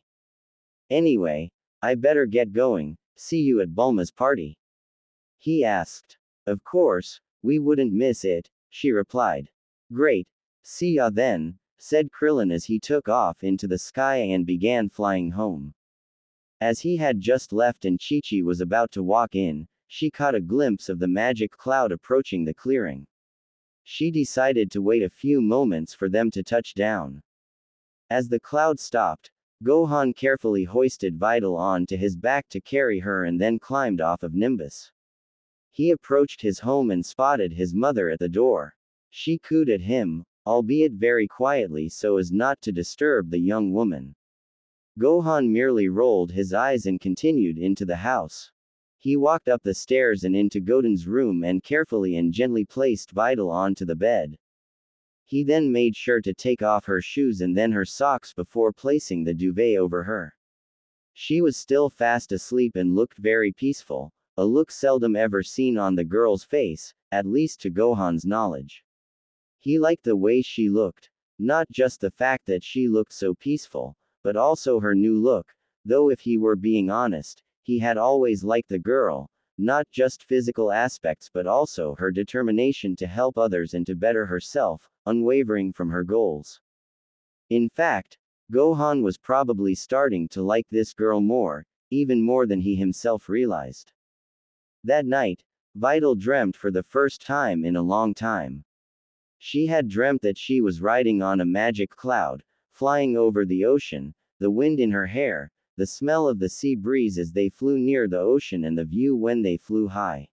Speaker 1: Anyway, I better get going, see you at Bulma's party. He asked. Of course, we wouldn't miss it, she replied. Great, see ya then, said Krillin as he took off into the sky and began flying home. As he had just left and Chi-Chi was about to walk in, she caught a glimpse of the magic cloud approaching the clearing. She decided to wait a few moments for them to touch down. As the cloud stopped, Gohan carefully hoisted Videl onto his back to carry her and then climbed off of Nimbus. He approached his home and spotted his mother at the door. She cooed at him, albeit very quietly so as not to disturb the young woman. Gohan merely rolled his eyes and continued into the house. He walked up the stairs and into Goten's room and carefully and gently placed Videl onto the bed. He then made sure to take off her shoes and then her socks before placing the duvet over her. She was still fast asleep and looked very peaceful, a look seldom ever seen on the girl's face, at least to Gohan's knowledge. He liked the way she looked, not just the fact that she looked so peaceful, but also her new look, though if he were being honest, he had always liked the girl, not just physical aspects but also her determination to help others and to better herself, unwavering from her goals. In fact, Gohan was probably starting to like this girl more, even more than he himself realized. That night, Videl dreamt for the first time in a long time. She had dreamt that she was riding on a magic cloud, flying over the ocean, the wind in her hair, the smell of the sea breeze as they flew near the ocean and the view when they flew high.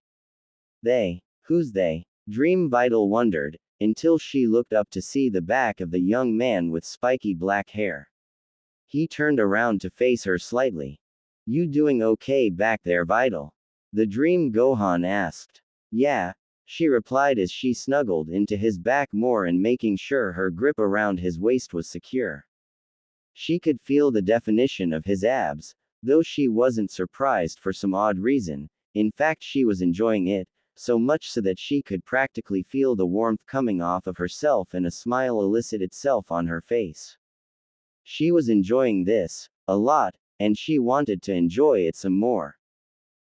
Speaker 1: They? Who's they? Dream Videl wondered, until she looked up to see the back of the young man with spiky black hair. He turned around to face her slightly. You doing okay back there, Videl? The dream Gohan asked. Yeah, she replied as she snuggled into his back more and making sure her grip around his waist was secure. She could feel the definition of his abs, though she wasn't surprised for some odd reason. In fact, she was enjoying it, so much so that she could practically feel the warmth coming off of herself and a smile elicit itself on her face. She was enjoying this a lot, and she wanted to enjoy it some more.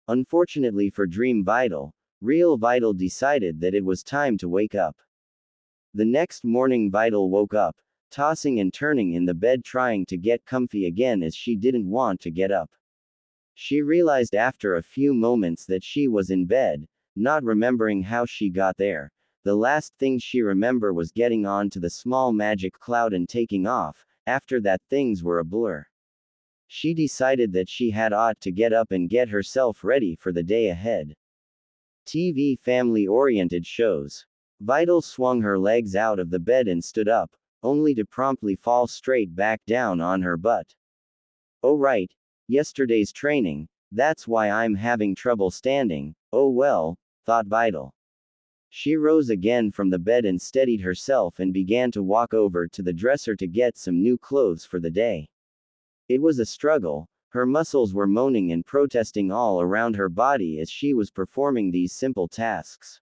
Speaker 1: Unfortunately for Dream Videl, Real Videl decided that it was time to wake up. The next morning Videl woke up, tossing and turning in the bed trying to get comfy again as she didn't want to get up. She realized after a few moments that she was in bed, not remembering how she got there. The last thing she remembered was getting onto the small magic cloud and taking off. After that things were a blur. She decided that she had ought to get up and get herself ready for the day ahead. TV family-oriented shows. Videl swung her legs out of the bed and stood up, only to promptly fall straight back down on her butt. Oh right, yesterday's training, that's why I'm having trouble standing, oh well, thought Videl. She rose again from the bed and steadied herself and began to walk over to the dresser to get some new clothes for the day. It was a struggle, her muscles were moaning and protesting all around her body as she was performing these simple tasks.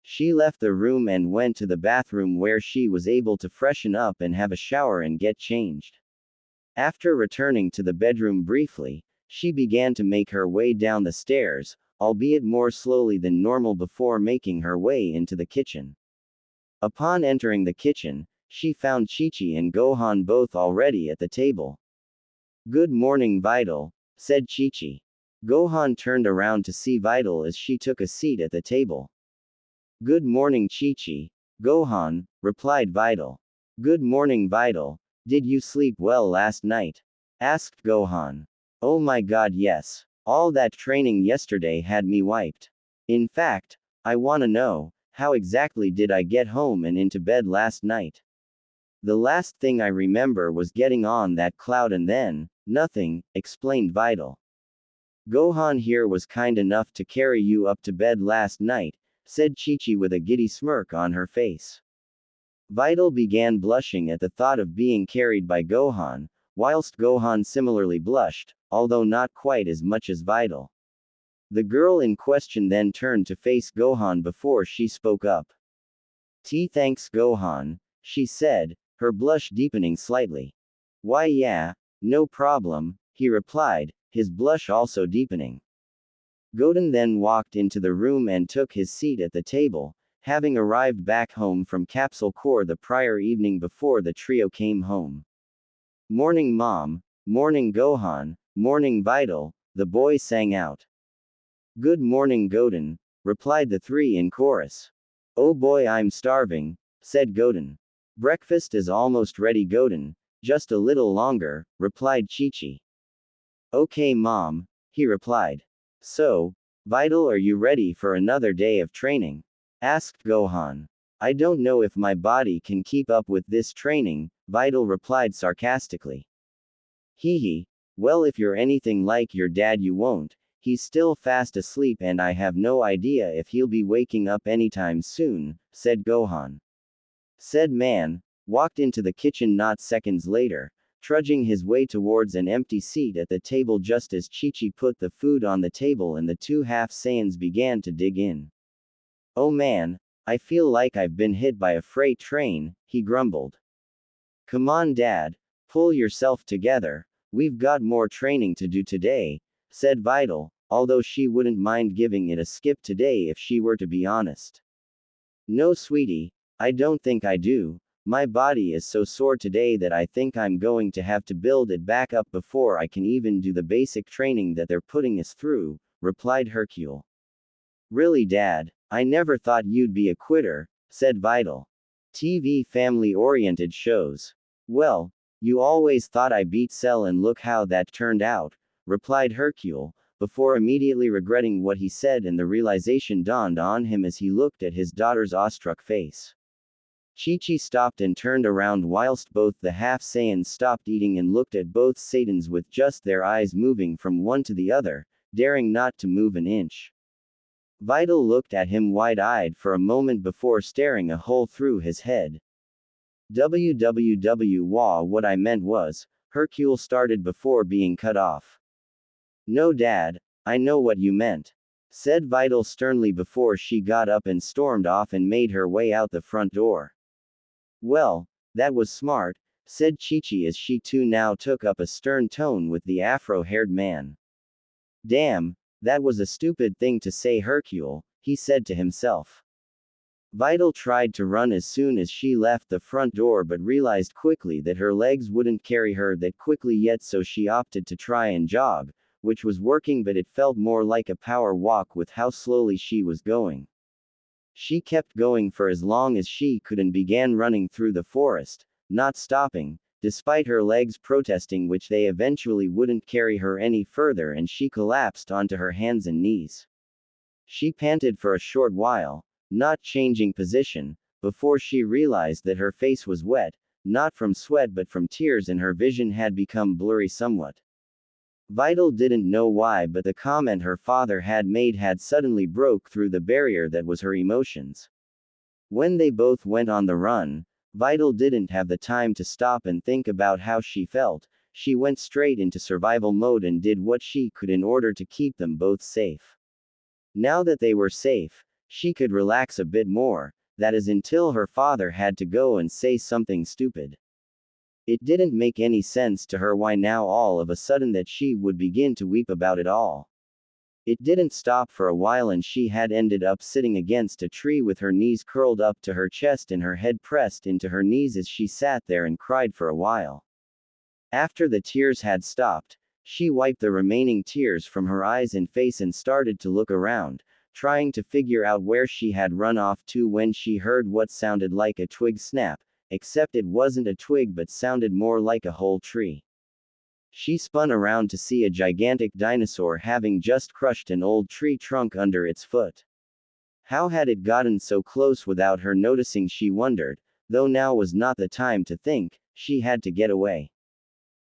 Speaker 1: She left the room and went to the bathroom where she was able to freshen up and have a shower and get changed. After returning to the bedroom briefly, she began to make her way down the stairs, albeit more slowly than normal before making her way into the kitchen. Upon entering the kitchen, she found Chi-Chi and Gohan both already at the table. Good morning, Videl, said Chi-Chi. Gohan turned around to see Videl as she took a seat at the table. Good morning, Chi-Chi. Gohan, replied Videl. Good morning, Videl. Did you sleep well last night? Asked Gohan. Oh my god, yes. All that training yesterday had me wiped. In fact, I wanna know, how exactly did I get home and into bed last night? The last thing I remember was getting on that cloud and then, nothing, explained Videl. Gohan here was kind enough to carry you up to bed last night, said Chi-Chi with a giddy smirk on her face. Videl began blushing at the thought of being carried by Gohan, whilst Gohan similarly blushed, although not quite as much as Videl. The girl in question then turned to face Gohan before she spoke up. Thanks Gohan, she said, her blush deepening slightly. Why yeah, no problem, he replied, his blush also deepening. Goten then walked into the room and took his seat at the table, having arrived back home from Capsule Corps the prior evening before the trio came home. Morning Mom, morning Gohan, morning Videl, the boys sang out. Good morning Goten, replied the three in chorus. Oh boy I'm starving, said Goten. Breakfast is almost ready Goten, just a little longer, replied Chi-Chi. Okay Mom, he replied. So, Videl, are you ready for another day of training? Asked Gohan. I don't know if my body can keep up with this training, Videl replied sarcastically. Hee, well if you're anything like your dad you won't, he's still fast asleep and I have no idea if he'll be waking up anytime soon, said Gohan. Said man, walked into the kitchen not seconds later, trudging his way towards an empty seat at the table just as Chi-Chi put the food on the table and the two half Saiyans began to dig in. Oh man, I feel like I've been hit by a freight train, he grumbled. Come on Dad, pull yourself together, we've got more training to do today, said Videl, although she wouldn't mind giving it a skip today if she were to be honest. No sweetie, I don't think I do. My body is so sore today that I think I'm going to have to build it back up before I can even do the basic training that they're putting us through, replied Hercule. Really Dad, I never thought you'd be a quitter, said Videl. TV family-oriented shows. Well, you always thought I beat Cell and look how that turned out, replied Hercule, before immediately regretting what he said and the realization dawned on him as he looked at his daughter's awestruck face. Chi-Chi stopped and turned around whilst both the half Saiyans stopped eating and looked at both Satans with just their eyes moving from one to the other, daring not to move an inch. Videl looked at him wide-eyed for a moment before staring a hole through his head. What I meant was, Hercule started before being cut off. No Dad, I know what you meant, said Videl sternly before she got up and stormed off and made her way out the front door. Well, that was smart, said Chi-Chi as she too now took up a stern tone with the afro-haired man. Damn, that was a stupid thing to say Hercule, he said to himself. Videl tried to run as soon as she left the front door but realized quickly that her legs wouldn't carry her that quickly yet so she opted to try and jog, which was working but it felt more like a power walk with how slowly she was going. She kept going for as long as she could and began running through the forest, not stopping, despite her legs protesting which they eventually wouldn't carry her any further and she collapsed onto her hands and knees. She panted for a short while, not changing position, before she realized that her face was wet, not from sweat but from tears and her vision had become blurry somewhat. Videl didn't know why but the comment her father had made had suddenly broke through the barrier that was her emotions. When they both went on the run, Videl didn't have the time to stop and think about how she felt, she went straight into survival mode and did what she could in order to keep them both safe. Now that they were safe, she could relax a bit more, that is until her father had to go and say something stupid. It didn't make any sense to her why now all of a sudden that she would begin to weep about it all. It didn't stop for a while and she had ended up sitting against a tree with her knees curled up to her chest and her head pressed into her knees as she sat there and cried for a while. After the tears had stopped, she wiped the remaining tears from her eyes and face and started to look around, trying to figure out where she had run off to when she heard what sounded like a twig snap, except it wasn't a twig but sounded more like a whole tree. She spun around to see a gigantic dinosaur having just crushed an old tree trunk under its foot. How had it gotten so close without her noticing, she wondered, though now was not the time to think, she had to get away.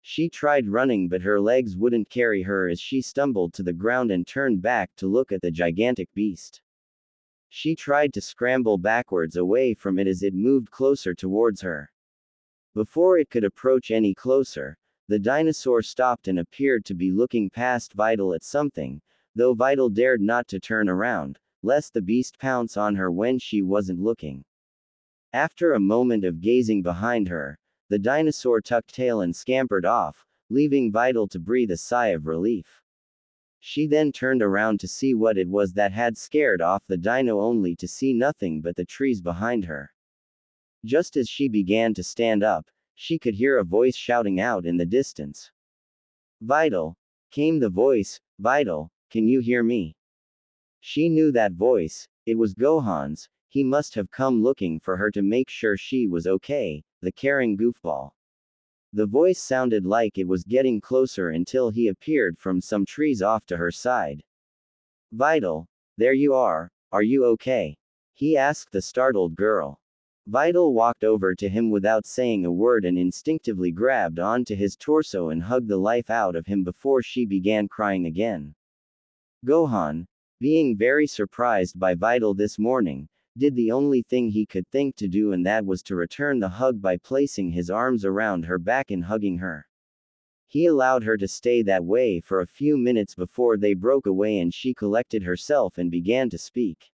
Speaker 1: She tried running, but her legs wouldn't carry her as she stumbled to the ground and turned back to look at the gigantic beast. She tried to scramble backwards away from it as it moved closer towards her. Before it could approach any closer, the dinosaur stopped and appeared to be looking past Videl at something, though Videl dared not to turn around, lest the beast pounce on her when she wasn't looking. After a moment of gazing behind her, the dinosaur tucked tail and scampered off, leaving Videl to breathe a sigh of relief. She then turned around to see what it was that had scared off the dino, only to see nothing but the trees behind her. Just as she began to stand up, she could hear a voice shouting out in the distance. "Videl!" came the voice. "Videl, can you hear me?" She knew that voice. It was Gohan's. He must have come looking for her to make sure she was okay, the caring goofball. The voice sounded like it was getting closer until he appeared from some trees off to her side. "Videl, there you are you okay?" he asked the startled girl. Videl walked over to him without saying a word and instinctively grabbed onto his torso and hugged the life out of him before she began crying again. Gohan, being very surprised by Videl this morning, did the only thing he could think to do, and that was to return the hug by placing his arms around her back and hugging her. He allowed her to stay that way for a few minutes before they broke away and she collected herself and began to speak.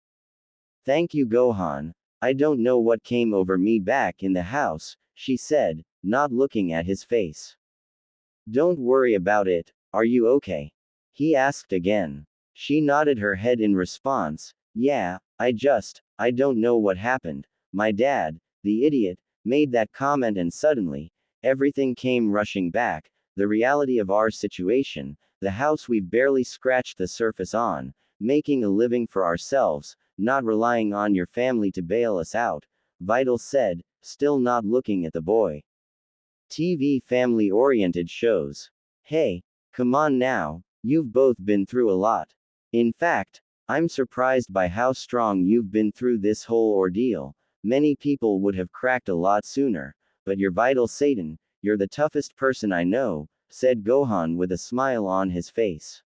Speaker 1: "Thank you, Gohan. I don't know what came over me back in the house," she said, not looking at his face. "Don't worry about it. Are you okay?" he asked again. She nodded her head in response. "Yeah, I don't know what happened. My dad, the idiot, made that comment and suddenly, everything came rushing back, the reality of our situation, the house we've barely scratched the surface on, making a living for ourselves, not relying on your family to bail us out," Videl said, still not looking at the boy. TV family-oriented shows. Hey, come on now, you've both been through a lot. In fact, I'm surprised by how strong you've been through this whole ordeal. Many people would have cracked a lot sooner, but you're Videl Satan, you're the toughest person I know, said Gohan with a smile on his face.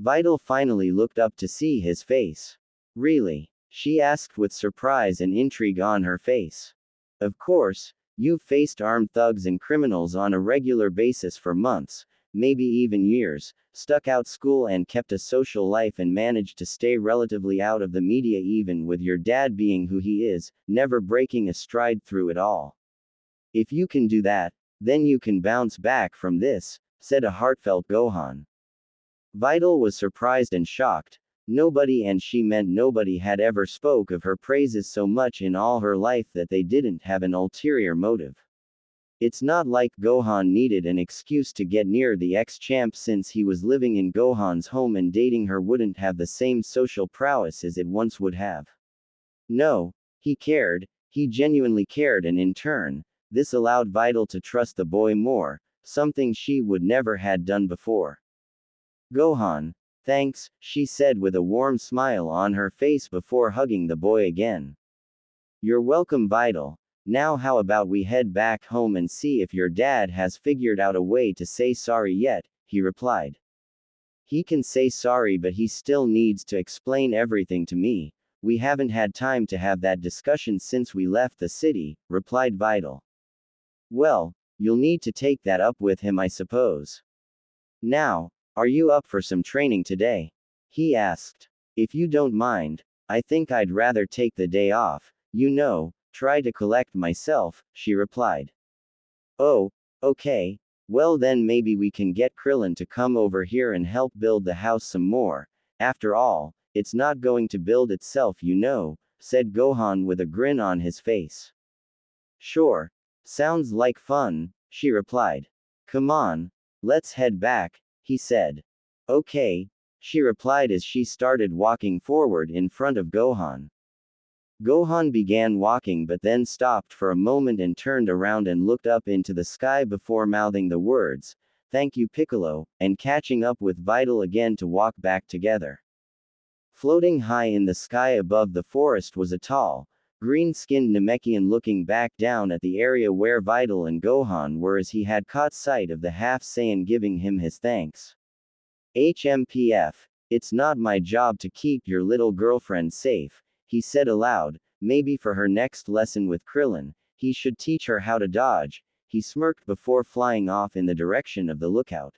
Speaker 1: Videl finally looked up to see his face. "Really?" she asked with surprise and intrigue on her face. "Of course, you've faced armed thugs and criminals on a regular basis for months, maybe even years, stuck out school and kept a social life and managed to stay relatively out of the media even with your dad being who he is, never breaking a stride through it all. If you can do that, then you can bounce back from this," said a heartfelt Gohan. Videl was surprised and shocked. Nobody, and she meant nobody, had ever spoke of her praises so much in all her life that they didn't have an ulterior motive. It's not like Gohan needed an excuse to get near the ex-champ, since he was living in Gohan's home and dating her wouldn't have the same social prowess as it once would have. No, he cared, he genuinely cared, and in turn, this allowed Videl to trust the boy more, something she would never had done before. "Gohan, thanks," she said with a warm smile on her face before hugging the boy again. "You're welcome, Videl. Now how about we head back home and see if your dad has figured out a way to say sorry yet," he replied. "He can say sorry, but he still needs to explain everything to me. We haven't had time to have that discussion since we left the city," replied Videl. "Well, you'll need to take that up with him, I suppose. Now, are you up for some training today?" he asked. "If you don't mind, I think I'd rather take the day off, try to collect myself," she replied. "Oh, okay. Well then maybe we can get Krillin to come over here and help build the house some more. After all, it's not going to build itself, said Gohan with a grin on his face. "Sure. Sounds like fun," she replied. "Come on. Let's head back," he said. "Okay," she replied as she started walking forward in front of Gohan. Gohan began walking but then stopped for a moment and turned around and looked up into the sky before mouthing the words, "Thank you, Piccolo," and catching up with Videl again to walk back together. Floating high in the sky above the forest was a tall, green-skinned Namekian looking back down at the area where Videl and Gohan were as he had caught sight of the half-Saiyan giving him his thanks. HMPF, it's not my job to keep your little girlfriend safe, he said aloud. Maybe for her next lesson with Krillin, he should teach her how to dodge. He smirked before flying off in the direction of the lookout.